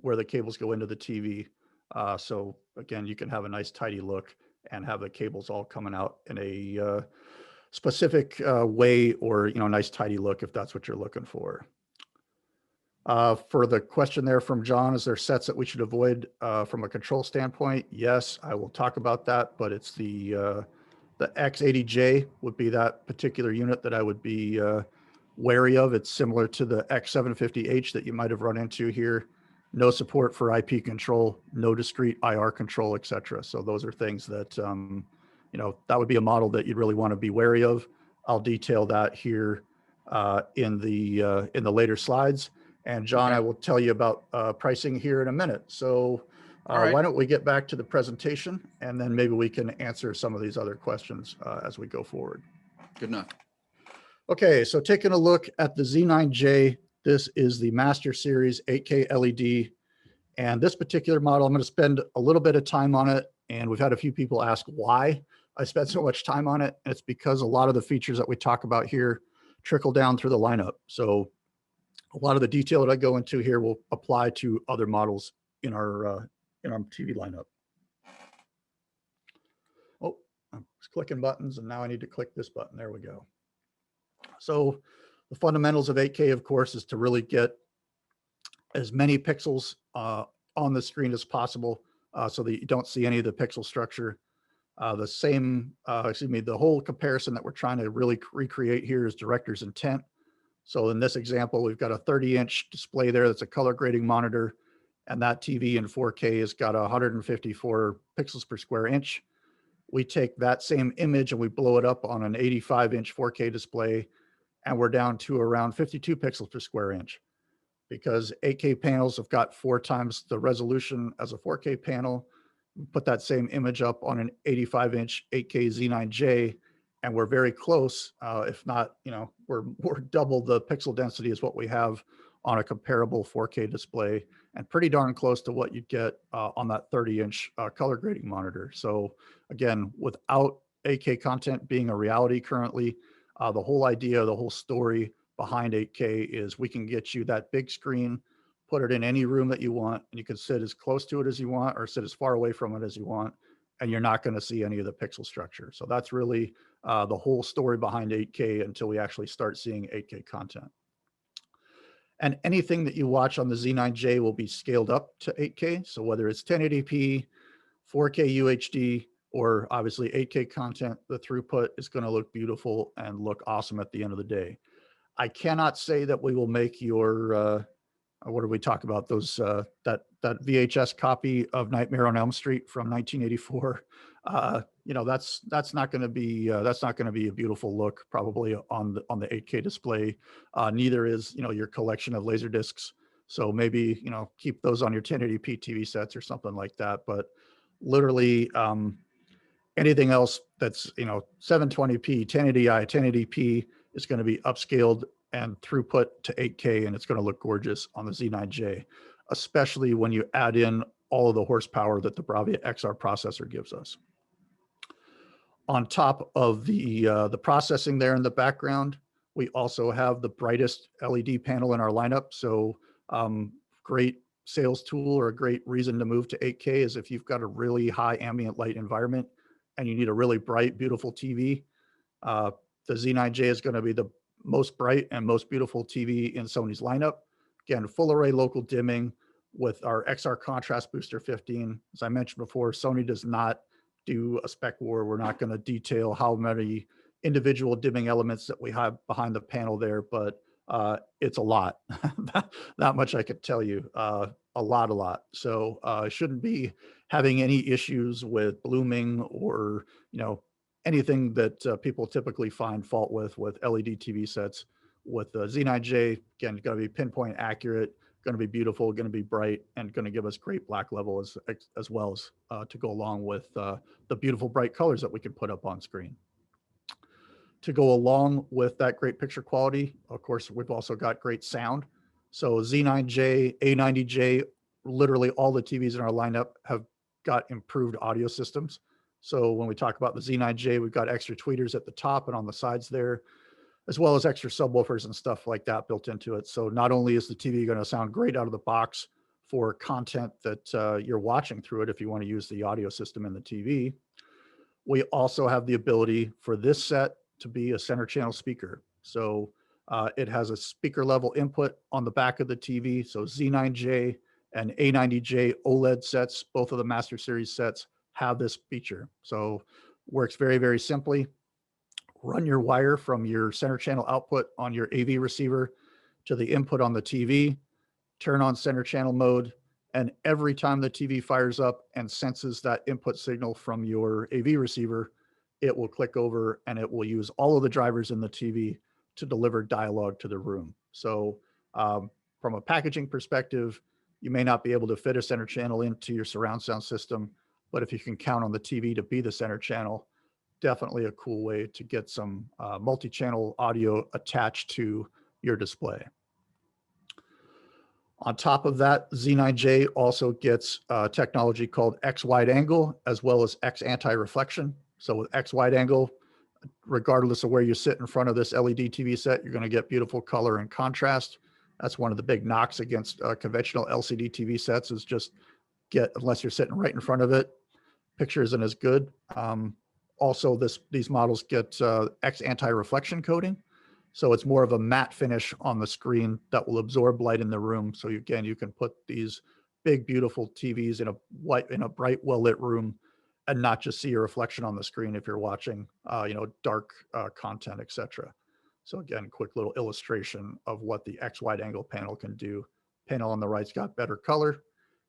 where the cables go into the TV. So again, you can have a nice tidy look and have the cables all coming out in a specific way, or nice tidy look if that's what you're looking for. For the question there from John, is there sets that we should avoid from a control standpoint? Yes, I will talk about that, but it's the X80J would be that particular unit that I would be wary of. It's similar to the X750H that you might have run into here. No support for IP control, no discrete IR control, etc. So those are things that that would be a model that you'd really want to be wary of. I'll detail that here in the later slides. And John, Okay. I will tell you about pricing here in a minute. So All right. why don't we get back to the presentation, and then maybe we can answer some of these other questions as we go forward. Good enough. Okay, so taking a look at the Z9J, this is the Master Series 8K LED. And this particular model, I'm going to spend a little bit of time on it. And we've had a few people ask why I spent so much time on it. And it's because a lot of the features that we talk about here trickle down through the lineup. So a lot of the detail that I go into here will apply to other models in our TV lineup. Oh, I was clicking buttons and now I need to click this button. There we go. So the fundamentals of 8K, of course, is to really get as many pixels on the screen as possible so that you don't see any of the pixel structure. The whole comparison that we're trying to really recreate here is director's intent. So in this example, we've got a 30-inch display there that's a color grading monitor, and that TV in 4K has got 154 pixels per square inch. We take that same image and we blow it up on an 85-inch 4K display, and we're down to around 52 pixels per square inch, because 8K panels have got 4 times the resolution as a 4K panel. We put that same image up on an 85-inch 8K Z9J, and we're very close. If not, we're double the pixel density is what we have on a comparable 4K display, and pretty darn close to what you'd get on that 30-inch color grading monitor. So again, without 8K content being a reality currently, the whole idea, the whole story behind 8K is we can get you that big screen, put it in any room that you want, and you can sit as close to it as you want or sit as far away from it as you want, and you're not going to see any of the pixel structure. So that's really the whole story behind 8K until we actually start seeing 8K content. And anything that you watch on the Z9J will be scaled up to 8K. So whether it's 1080p, 4K UHD, or obviously 8K content, the throughput is going to look beautiful and look awesome at the end of the day. I cannot say that we will make your what did we talk about? Those that VHS copy of Nightmare on Elm Street from 1984. That's not going to be a beautiful look probably on the 8K display. Neither is your collection of laser discs. So maybe keep those on your 1080p TV sets or something like that. But literally anything else that's 720p, 1080i, 1080p is going to be upscaled and throughput to 8K, and it's going to look gorgeous on the Z9J, especially when you add in all of the horsepower that the Bravia XR processor gives us. On top of the processing there in the background, we also have the brightest LED panel in our lineup. So great sales tool or a great reason to move to 8K is if you've got a really high ambient light environment and you need a really bright, beautiful TV. The Z9J is going to be the most bright and most beautiful TV in Sony's lineup. Again, full array local dimming with our XR contrast booster 15. As I mentioned before, Sony does not do a spec war. We're not going to detail how many individual dimming elements that we have behind the panel there, but it's a lot. That much I could tell you. A lot. So shouldn't be having any issues with blooming or anything that people typically find fault with LED TV sets. With the Z9J, again, going to be pinpoint accurate, going to be beautiful, going to be bright, and going to give us great black level as well as to go along with the beautiful bright colors that we can put up on screen. To go along with that great picture quality, of course, we've also got great sound. So Z9J, A90J, literally all the TVs in our lineup have got improved audio systems. So when we talk about the Z9J, we've got extra tweeters at the top and on the sides there, as well as extra subwoofers and stuff like that built into it. So not only is the TV going to sound great out of the box for content that you're watching through it if you want to use the audio system in the TV, we also have the ability for this set to be a center channel speaker. So it has a speaker level input on the back of the TV. So Z9J and A90J OLED sets, both of the Master Series sets have this feature. So works very, very simply. Run your wire from your center channel output on your AV receiver to the input on the TV, turn on center channel mode, and every time the TV fires up and senses that input signal from your AV receiver, it will click over and it will use all of the drivers in the TV to deliver dialogue to the room. So from a packaging perspective, you may not be able to fit a center channel into your surround sound system, but if you can count on the TV to be the center channel, definitely a cool way to get some multi-channel audio attached to your display. On top of that, Z9J also gets technology called X wide angle as well as X anti-reflection. So with X wide angle, regardless of where you sit in front of this LED TV set, you're going to get beautiful color and contrast. That's one of the big knocks against conventional LCD TV sets is just unless you're sitting right in front of it, picture isn't as good. Also, these models get X anti-reflection coating. So it's more of a matte finish on the screen that will absorb light in the room. So again, you can put these big, beautiful TVs in a bright, well-lit room and not just see your reflection on the screen if you're watching, dark content, etc. So again, quick little illustration of what the X wide angle panel can do. Panel on the right's got better color.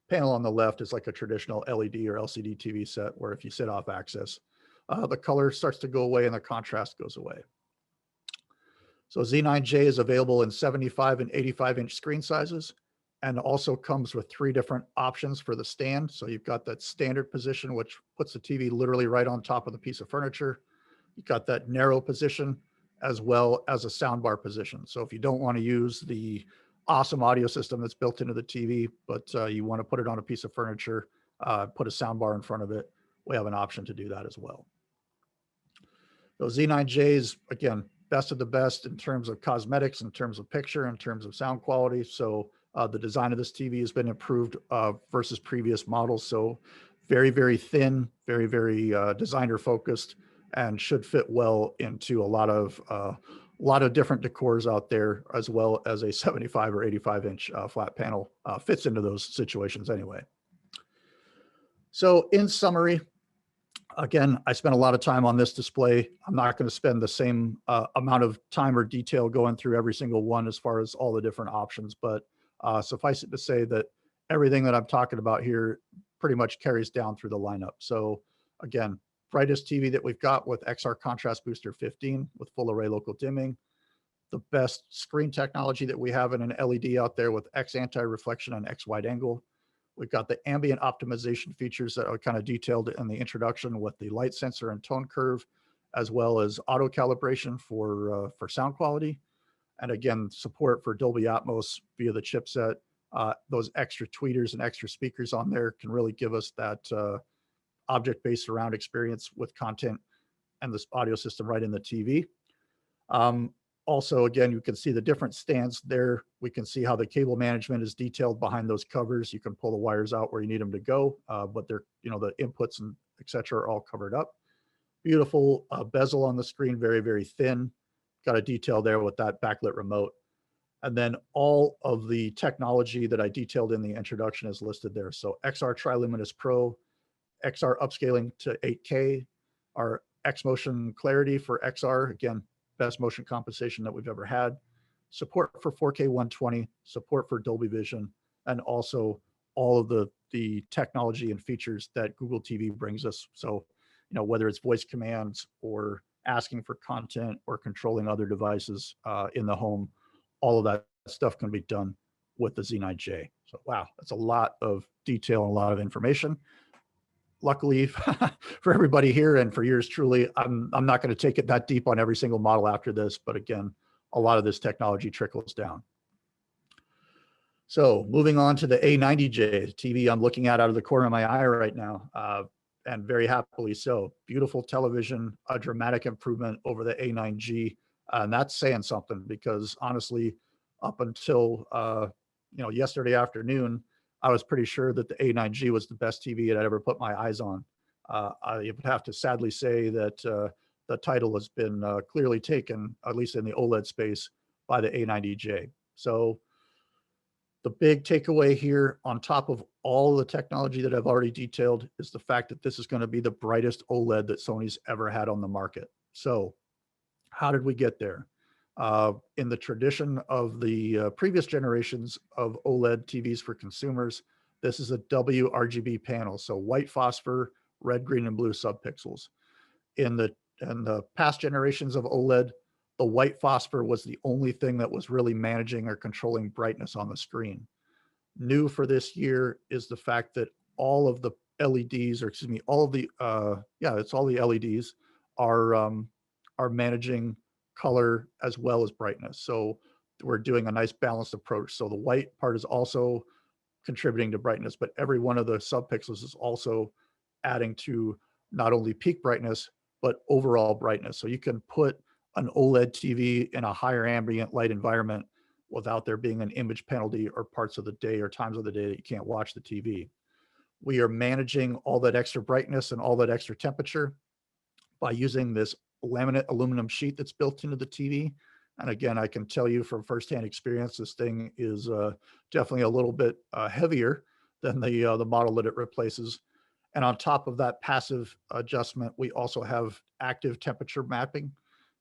Panel on the left is like a traditional LED or LCD TV set where if you sit off axis, the color starts to go away and the contrast goes away. So Z9J is available in 75 and 85-inch screen sizes and also comes with 3 different options for the stand. So you've got that standard position, which puts the TV literally right on top of the piece of furniture. You've got that narrow position as well as a soundbar position. So if you don't want to use the awesome audio system that's built into the TV, but you want to put it on a piece of furniture, put a soundbar in front of it, we have an option to do that as well. Those Z9Js, again, best of the best in terms of cosmetics, in terms of picture, in terms of sound quality. So the design of this TV has been improved versus previous models. So very, very thin, very, very designer focused, and should fit well into a lot of different decors out there, as well as a 75 or 85-inch flat panel fits into those situations anyway. So in summary, again, I spent a lot of time on this display. I'm not going to spend the same amount of time or detail going through every single one as far as all the different options, but Suffice it to say that everything that I'm talking about here pretty much carries down through the lineup. So again, brightest TV that we've got with XR Contrast Booster 15 with full array local dimming, the best screen technology that we have in an LED out there with X anti-reflection and X wide angle. We've got the ambient optimization features that are kind of detailed in the introduction with the light sensor and tone curve, as well as auto calibration for sound quality. And again, support for Dolby Atmos via the chipset. Those extra tweeters and extra speakers on there can really give us that object-based surround experience with content and this audio system right in the TV. Also, again, you can see the different stands there. We can see how the cable management is detailed behind those covers. You can pull the wires out where you need them to go, but they're, the inputs and et cetera are all covered up. Beautiful bezel on the screen, very, very thin. Got a detail there with that backlit remote. And then all of the technology that I detailed in the introduction is listed there. So XR Triluminous Pro, XR upscaling to 8K, our X motion clarity for XR, again, best motion compensation that we've ever had, support for 4K 120, support for Dolby Vision, and also all of the technology and features that Google TV brings us. So, whether it's voice commands or asking for content or controlling other devices in the home, all of that stuff can be done with the Z9J. So, wow, that's a lot of detail and a lot of information. Luckily for everybody here and for yours truly, I'm not going to take it that deep on every single model after this, but again, a lot of this technology trickles down. So moving on to the A90J TV I'm looking at out of the corner of my eye right now, and very happily so. Beautiful television, a dramatic improvement over the A9G, and that's saying something because honestly, up until yesterday afternoon, I was pretty sure that the A9G was the best TV I'd ever put my eyes on. I would have to sadly say that the title has been clearly taken, at least in the OLED space, by the A90J. So the big takeaway here, on top of all the technology that I've already detailed, is the fact that this is going to be the brightest OLED that Sony's ever had on the market. So how did we get there? In the tradition of the previous generations of OLED TVs for consumers, this is a WRGB panel, so white phosphor, red, green, and blue subpixels. In the past generations of OLED, the white phosphor was the only thing that was really managing or controlling brightness on the screen. New for this year is the fact that all of the LEDs, or excuse me, all of the it's all the LEDs are managing color as well as brightness. So we're doing a nice balanced approach. So the white part is also contributing to brightness, but every one of the subpixels is also adding to not only peak brightness, but overall brightness. So you can put an OLED TV in a higher ambient light environment without there being an image penalty or parts of the day or times of the day that you can't watch the TV. We are managing all that extra brightness and all that extra temperature by using this laminate aluminum sheet that's built into the TV. And again, I can tell you from firsthand experience, this thing is definitely a little bit heavier than the model that it replaces. And on top of that passive adjustment, we also have active temperature mapping.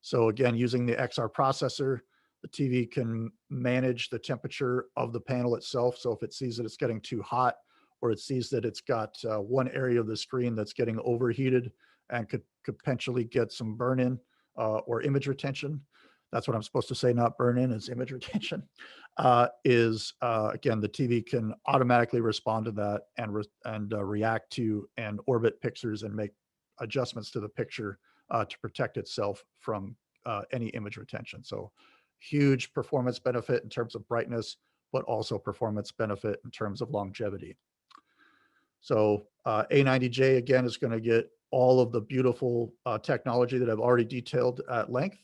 So again, using the XR processor, the TV can manage the temperature of the panel itself. So if it sees that it's getting too hot, or it sees that it's got one area of the screen that's getting overheated and could potentially get some burn-in or image retention. That's what I'm supposed to say, not burn-in, is image retention. Again, the TV can automatically respond to that and react to and orbit pictures and make adjustments to the picture to protect itself from any image retention. So huge performance benefit in terms of brightness, but also performance benefit in terms of longevity. So A90J, again, is going to get all of the beautiful technology that I've already detailed at length.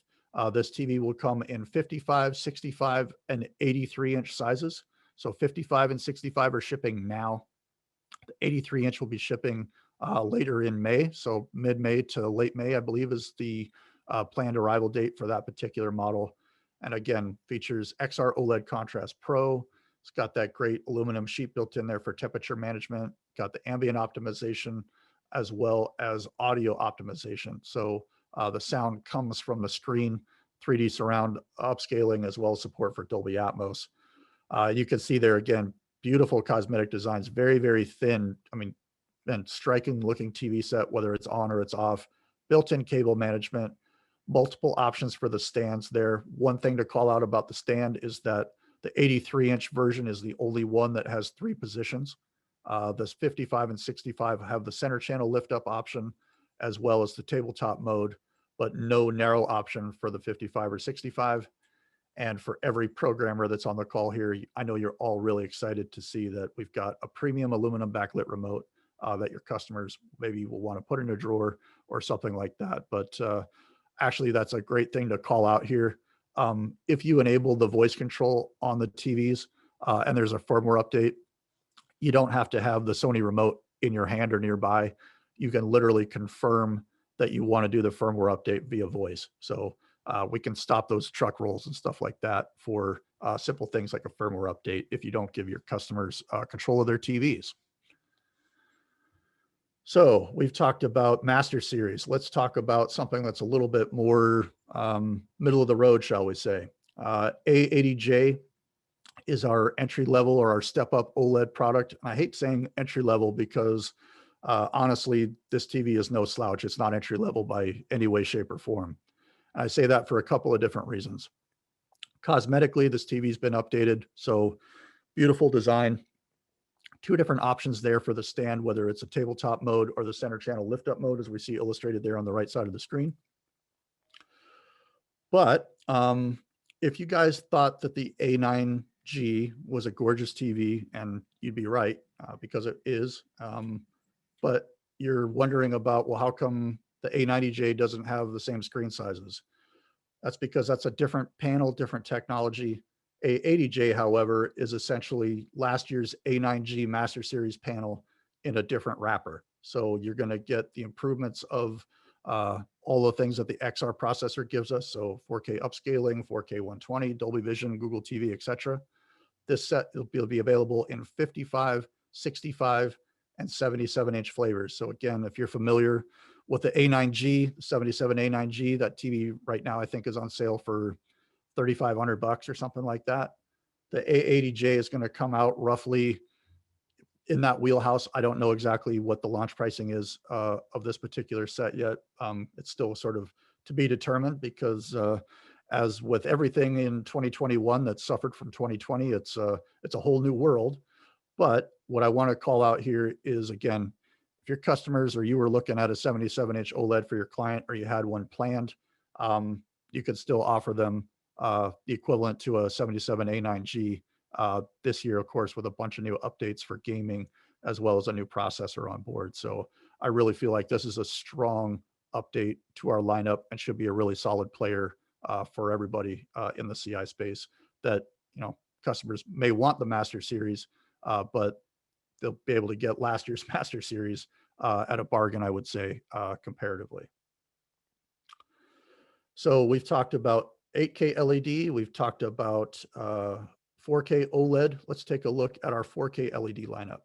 This TV will come in 55, 65, and 83-inch sizes. So 55 and 65 are shipping now. The 83-inch will be shipping later in May. So mid-May to late May, I believe, is the planned arrival date for that particular model. And again, features XR OLED Contrast Pro. It's got that great aluminum sheet built in there for temperature management, got the ambient optimization, as well as audio optimization. So the sound comes from the screen, 3D surround upscaling, as well as support for Dolby Atmos. You can see there again, beautiful cosmetic designs, very, very thin. I mean, and striking looking TV set, whether it's on or it's off, built-in cable management, multiple options for the stands there. One thing to call out about the stand is that the 83-inch version is the only one that has 3 positions. This 55 and 65 have the center channel lift up option as well as the tabletop mode, but no narrow option for the 55 or 65. And for every programmer that's on the call here, I know you're all really excited to see that we've got a premium aluminum backlit remote that your customers maybe will want to put in a drawer or something like that. But actually, that's a great thing to call out here. If you enable the voice control on the TVs and there's a firmware update, you don't have to have the Sony remote in your hand or nearby. You can literally confirm that you want to do the firmware update via voice. So we can stop those truck rolls and stuff like that for simple things like a firmware update if you don't give your customers control of their TVs. So we've talked about Master Series. Let's talk about something that's a little bit more middle of the road, shall we say. A80J is our entry level or our step up OLED product. And I hate saying entry level because honestly, this TV is no slouch. It's not entry level by any way, shape, or form. I say that for a couple of different reasons. Cosmetically, this TV's been updated. So beautiful design. 2 different options there for the stand, whether it's a tabletop mode or the center channel lift up mode, as we see illustrated there on the right side of the screen. But if you guys thought that the A9G was a gorgeous TV, and you'd be right, because it is, but you're wondering about, well, how come the A90J doesn't have the same screen sizes? That's because that's a different panel, different technology. A80J, however, is essentially last year's A9G Master Series panel in a different wrapper. So you're going to get the improvements of all the things that the XR processor gives us. So 4K upscaling, 4K 120, Dolby Vision, Google TV, etc. This set will be available in 55, 65, and 77-inch flavors. So again, if you're familiar with the A9G, 77 A9G, that TV right now I think is on sale for $3,500 or something like that. The A80J is going to come out roughly in that wheelhouse. I don't know exactly what the launch pricing is of this particular set yet. It's still sort of to be determined because as with everything in 2021 that suffered from 2020, it's a whole new world. But what I want to call out here is, again, if your customers or you were looking at a 77-inch OLED for your client or you had one planned, you could still offer them the equivalent to a 77 A9G this year, of course, with a bunch of new updates for gaming as well as a new processor on board. So I really feel like this is a strong update to our lineup and should be a really solid player for everybody in the CI space that, customers may want the Master Series, but they'll be able to get last year's Master Series at a bargain, I would say, comparatively. So we've talked about 8K LED. We've talked about 4K OLED. Let's take a look at our 4K LED lineup.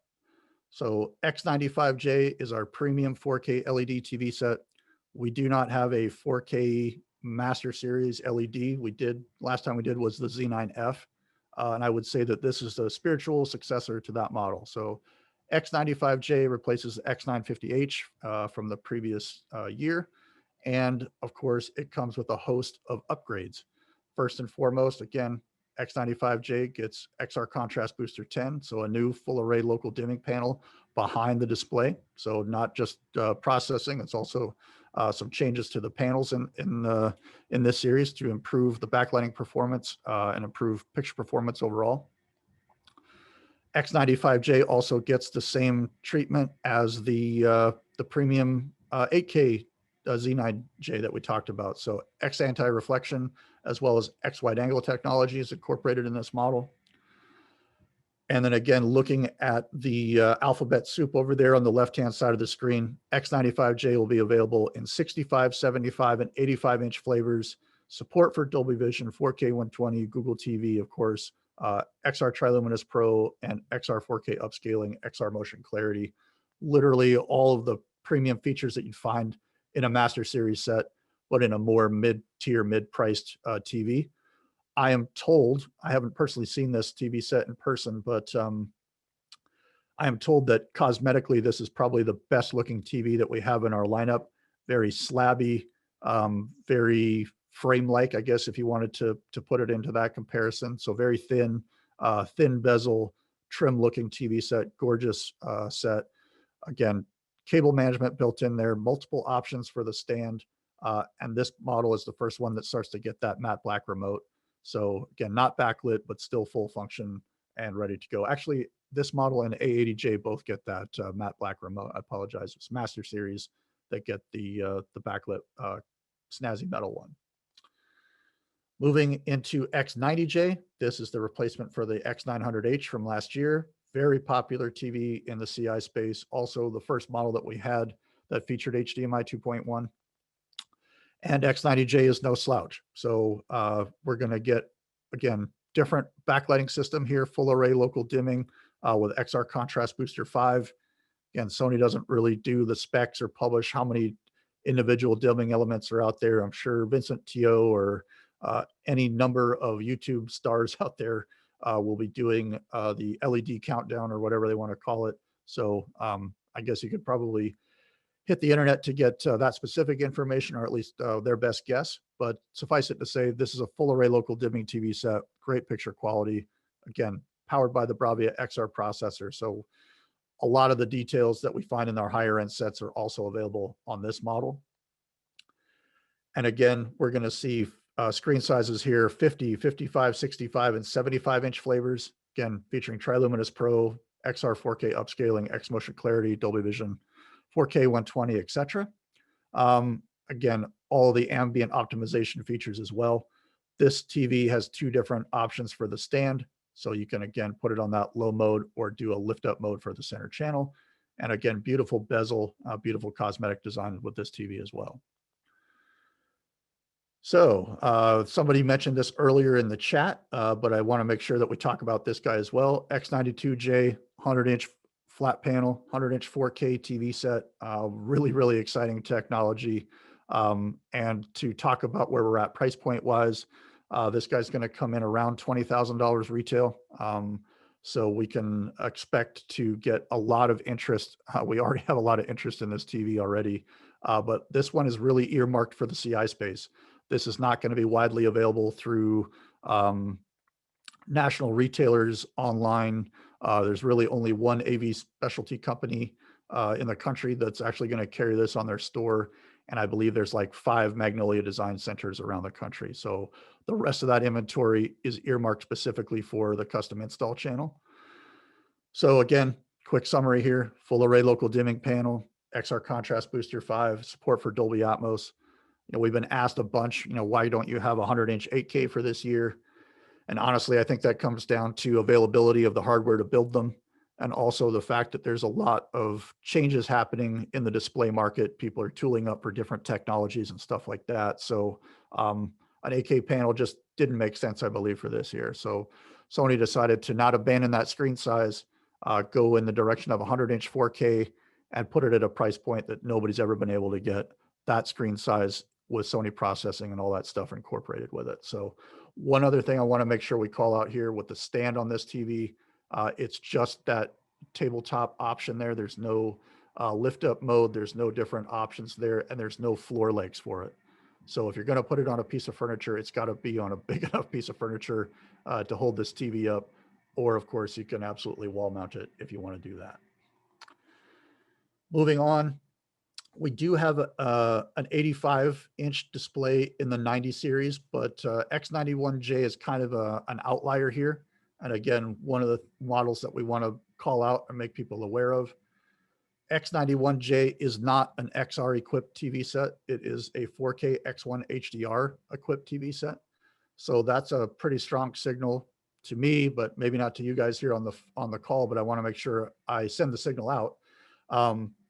So X95J is our premium 4K LED TV set. We do not have a 4K Master Series LED. Last time we did was the Z9F. And I would say that this is the spiritual successor to that model. So X95J replaces X950H from the previous year. And of course, it comes with a host of upgrades. First and foremost, again, X95J gets XR Contrast Booster 10, so a new full array local dimming panel behind the display. So not just processing, it's also some changes to the panels in this series to improve the backlighting performance and improve picture performance overall. X95J also gets the same treatment as the premium 8K Z9J that we talked about. So X anti-reflection as well as X wide angle technology is incorporated in this model. And then again, looking at the alphabet soup over there on the left-hand side of the screen, X95J will be available in 65, 75, and 85-inch flavors, support for Dolby Vision, 4K 120, Google TV, of course, XR Triluminous Pro, and XR 4K upscaling, XR motion clarity, literally all of the premium features that you'd find in a Master Series set, but in a more mid-tier, mid-priced TV. I am told, I haven't personally seen this TV set in person, but I am told that cosmetically, this is probably the best looking TV that we have in our lineup. Very slabby, very frame-like, I guess, if you wanted to put it into that comparison. So very thin, thin bezel, trim looking TV set, gorgeous set. Again, cable management built in there, multiple options for the stand. And this model is the first one that starts to get that matte black remote. So again, not backlit, but still full function and ready to go. Actually, this model and A80J both get that matte black remote. I apologize. It's Master Series that get the backlit snazzy metal one. Moving into X90J, this is the replacement for the X900H from last year. Very popular TV in the CI space. Also the first model that we had that featured HDMI 2.1. And X90J is no slouch. So we're going to get, again, different backlighting system here, full array local dimming with XR contrast booster 5. Again, Sony doesn't really do the specs or publish how many individual dimming elements are out there. I'm sure Vincent Teo or any number of YouTube stars out there will be doing the LED countdown or whatever they want to call it. So I guess you could probably hit the internet to get that specific information, or at least their best guess. But suffice it to say, this is a full array local dimming TV set, great picture quality. Again, powered by the Bravia XR processor. So a lot of the details that we find in our higher end sets are also available on this model. And again, we're going to see screen sizes here, 50, 55, 65, and 75-inch flavors. Again, featuring Triluminous Pro, XR 4K upscaling, X Motion Clarity, Dolby Vision, 4K 120, etc. Again, all the ambient optimization features as well. This TV has two different options for the stand. So you can, again, put it on that low mode or do a lift up mode for the center channel. And again, beautiful bezel, beautiful cosmetic design with this TV as well. So somebody mentioned this earlier in the chat, but I want to make sure that we talk about this guy as well. X92J, 100-inch flat panel, 100-inch 4K TV set, really, really exciting technology. And to talk about where we're at price point wise, this guy's going to come in around $20,000 retail. So we can expect to get a lot of interest. We already have a lot of interest in this TV already, but this one is really earmarked for the CI space. This is not going to be widely available through national retailers online. There's really only one AV specialty company in the country that's actually going to carry this on their store. And I believe there's like 5 Magnolia design centers around the country. So the rest of that inventory is earmarked specifically for the custom install channel. So again, quick summary here, full array local dimming panel, XR contrast booster 5, support for Dolby Atmos. We've been asked a bunch, why don't you have a 100-inch 8K for this year? And honestly, I think that comes down to availability of the hardware to build them. And also the fact that there's a lot of changes happening in the display market. People are tooling up for different technologies and stuff like that. So an 8K panel just didn't make sense, I believe, for this year. So Sony decided to not abandon that screen size, go in the direction of 100-inch 4K and put it at a price point that nobody's ever been able to get that screen size with Sony processing and all that stuff incorporated with it. So one other thing I want to make sure we call out here with the stand on this TV, it's just that tabletop option there. There's no lift up mode. There's no different options there, and there's no floor legs for it. So if you're going to put it on a piece of furniture, it's got to be on a big enough piece of furniture to hold this TV up. Or of course, you can absolutely wall mount it if you want to do that. Moving on, we do have an 85-inch display in the 90 series, but X91J is kind of an outlier here. And again, one of the models that we want to call out and make people aware of. X91J is not an XR equipped TV set. It is a 4K X1 HDR equipped TV set. So that's a pretty strong signal to me, but maybe not to you guys here on the call, but I want to make sure I send the signal out.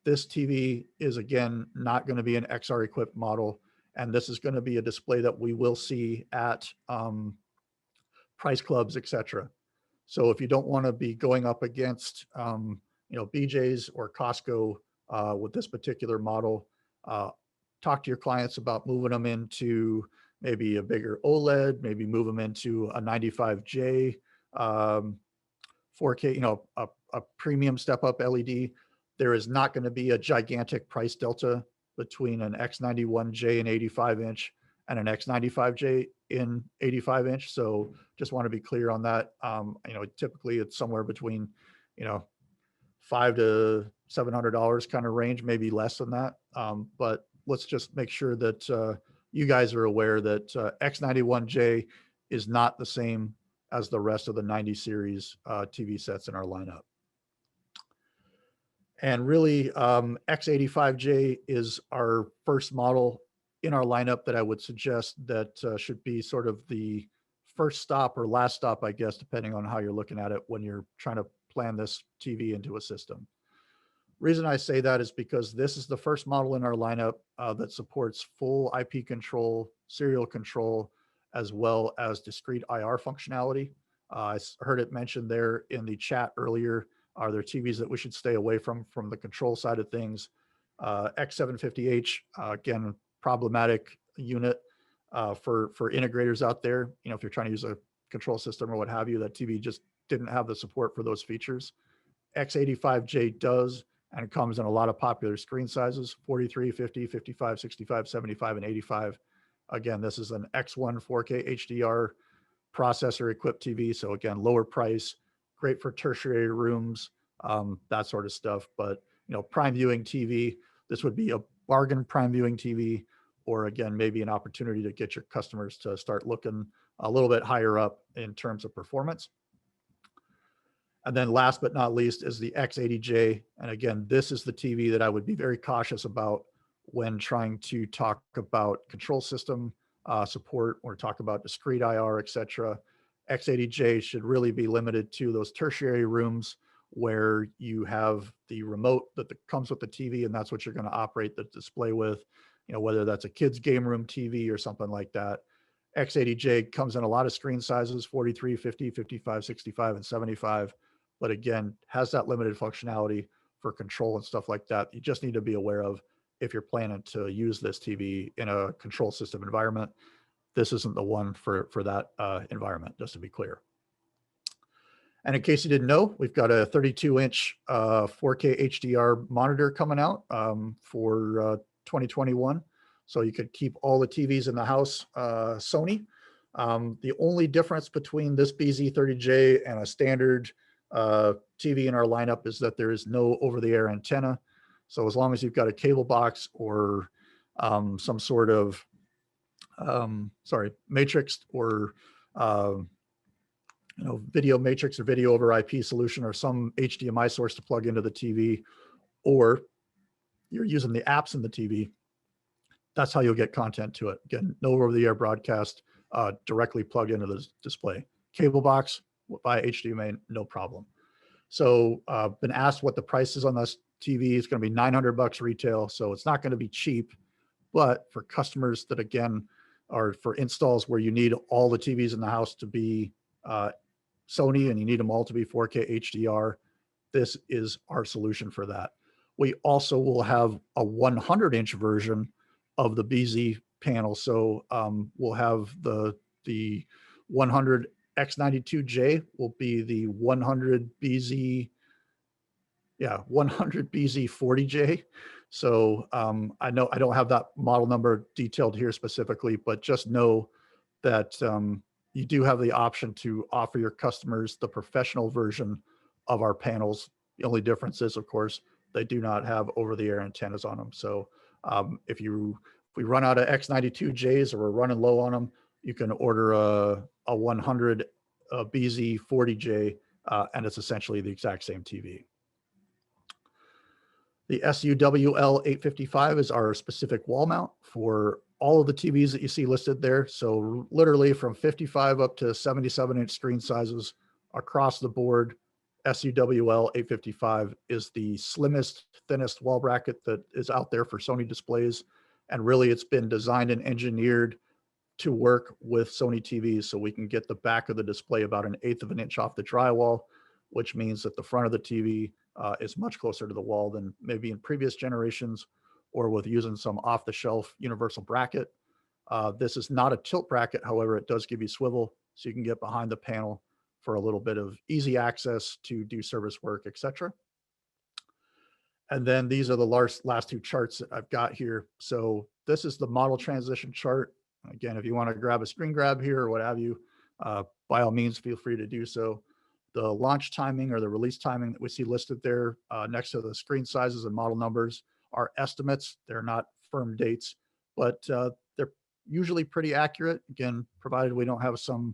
This TV is, again, not going to be an XR equipped model. And this is going to be a display that we will see at price clubs, etc. So if you don't want to be going up against, BJ's or Costco with this particular model, talk to your clients about moving them into maybe a bigger OLED, maybe move them into a 95J, 4K, a premium step up LED. There is not going to be a gigantic price delta between an X91J in 85 inch and an X95J in 85 inch. So just want to be clear on that. Typically it's somewhere between, $500 to $700 kind of range, maybe less than that. But let's just make sure that you guys are aware that X91J is not the same as the rest of the 90 series TV sets in our lineup. And really, X85J is our first model in our lineup that I would suggest that should be sort of the first stop or last stop, I guess, depending on how you're looking at it when you're trying to plan this TV into a system. Reason I say that is because this is the first model in our lineup that supports full IP control, serial control, as well as discrete IR functionality. I heard it mentioned there in the chat earlier. Are there TVs that we should stay away from the control side of things? X750H, again, problematic unit for integrators out there. If you're trying to use a control system or what have you, that TV just didn't have the support for those features. X85J does, and it comes in a lot of popular screen sizes, 43, 50, 55, 65, 75, and 85. Again, this is an X1 4K HDR processor equipped TV. So again, lower price, great for tertiary rooms, that sort of stuff. But, prime viewing TV, this would be a bargain prime viewing TV, or again, maybe an opportunity to get your customers to start looking a little bit higher up in terms of performance. And then last but not least is the X80J. And again, this is the TV that I would be very cautious about when trying to talk about control system support or talk about discrete IR, et cetera. X80J should really be limited to those tertiary rooms where you have the remote that comes with the TV, and that's what you're going to operate the display with, whether that's a kid's game room TV or something like that. X80J comes in a lot of screen sizes, 43, 50, 55, 65, and 75. But again, has that limited functionality for control and stuff like that. You just need to be aware of if you're planning to use this TV in a control system environment. This isn't the one for that environment, just to be clear. And in case you didn't know, we've got a 32-inch 4K HDR monitor coming out for 2021. So you could keep all the TVs in the house Sony. The only difference between this BZ30J and a standard TV in our lineup is that there is no over-the-air antenna. So as long as you've got a cable box or some sort of matrix or video matrix or video over IP solution or some HDMI source to plug into the TV, or you're using the apps in the TV, that's how you'll get content to it. Again, no over-the-air broadcast, directly plugged into the display. Cable box via HDMI, no problem. So been asked what the price is on this TV. It's going to be $900 retail, so it's not going to be cheap. But for customers that, again, are for installs where you need all the TVs in the house to be Sony and you need them all to be 4K HDR, this is our solution for that. We also will have a 100-inch version of the BZ panel. So we'll have the 100 X92J will be the 100 BZ, 100 BZ40J. So I know I don't have that model number detailed here specifically, but just know that you do have the option to offer your customers the professional version of our panels. The only difference is, of course, they do not have over-the-air antennas on them. So if we run out of X92Js or we're running low on them, you can order a 100 BZ40J, and it's essentially the exact same TV. The SUWL855 is our specific wall mount for all of the TVs that you see listed there. So literally from 55 up to 77-inch screen sizes across the board, SUWL855 is the slimmest, thinnest wall bracket that is out there for Sony displays. And really it's been designed and engineered to work with Sony TVs, so we can get the back of the display about 1/8 of an inch off the drywall, which means that the front of the TV is much closer to the wall than maybe in previous generations, or with using some off-the-shelf universal bracket. This is not a tilt bracket. However, it does give you swivel so you can get behind the panel for a little bit of easy access to do service work, etc. And then these are the last two charts that I've got here. So this is the model transition chart. Again, if you want to grab a screen grab here or what have you, by all means, feel free to do so. The launch timing or the release timing that we see listed there next to the screen sizes and model numbers are estimates. They're not firm dates, but they're usually pretty accurate. Again, provided we don't have some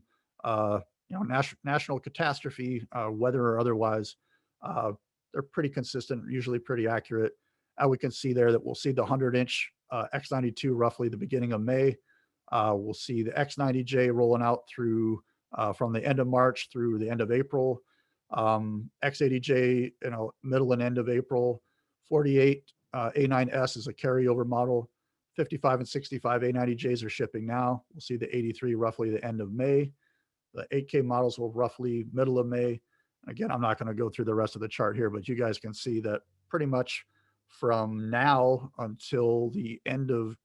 national catastrophe, weather or otherwise. They're pretty consistent, usually pretty accurate. We can see there that we'll see the 100-inch X92 roughly the beginning of May. We'll see the X90J rolling out through from the end of March through the end of April. X80J, middle and end of April. 48 A9S is a carryover model. 55 and 65 A90Js are shipping now. We'll see the 83 roughly the end of May. The 8K models will roughly middle of May. Again, I'm not going to go through the rest of the chart here, but you guys can see that pretty much from now until the end of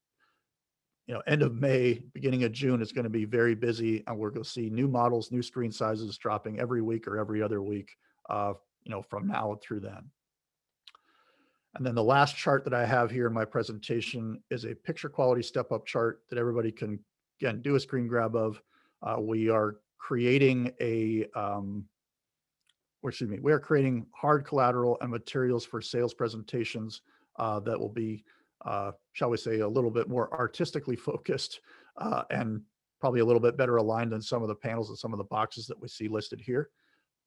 May, beginning of June, it's going to be very busy, and we're going to see new models, new screen sizes dropping every week or every other week, from now through then. And then the last chart that I have here in my presentation is a picture quality step-up chart that everybody can, again, do a screen grab of. We are creating we are creating hard collateral and materials for sales presentations that will be, shall we say, a little bit more artistically focused and probably a little bit better aligned than some of the panels and some of the boxes that we see listed here.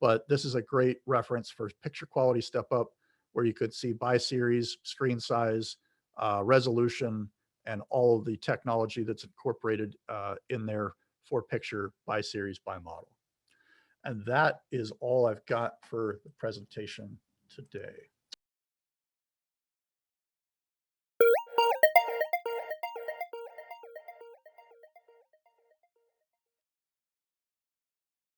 But this is a great reference for picture quality step up where you could see by series, screen size, resolution, and all of the technology that's incorporated in there for picture by series by model. And that is all I've got for the presentation today.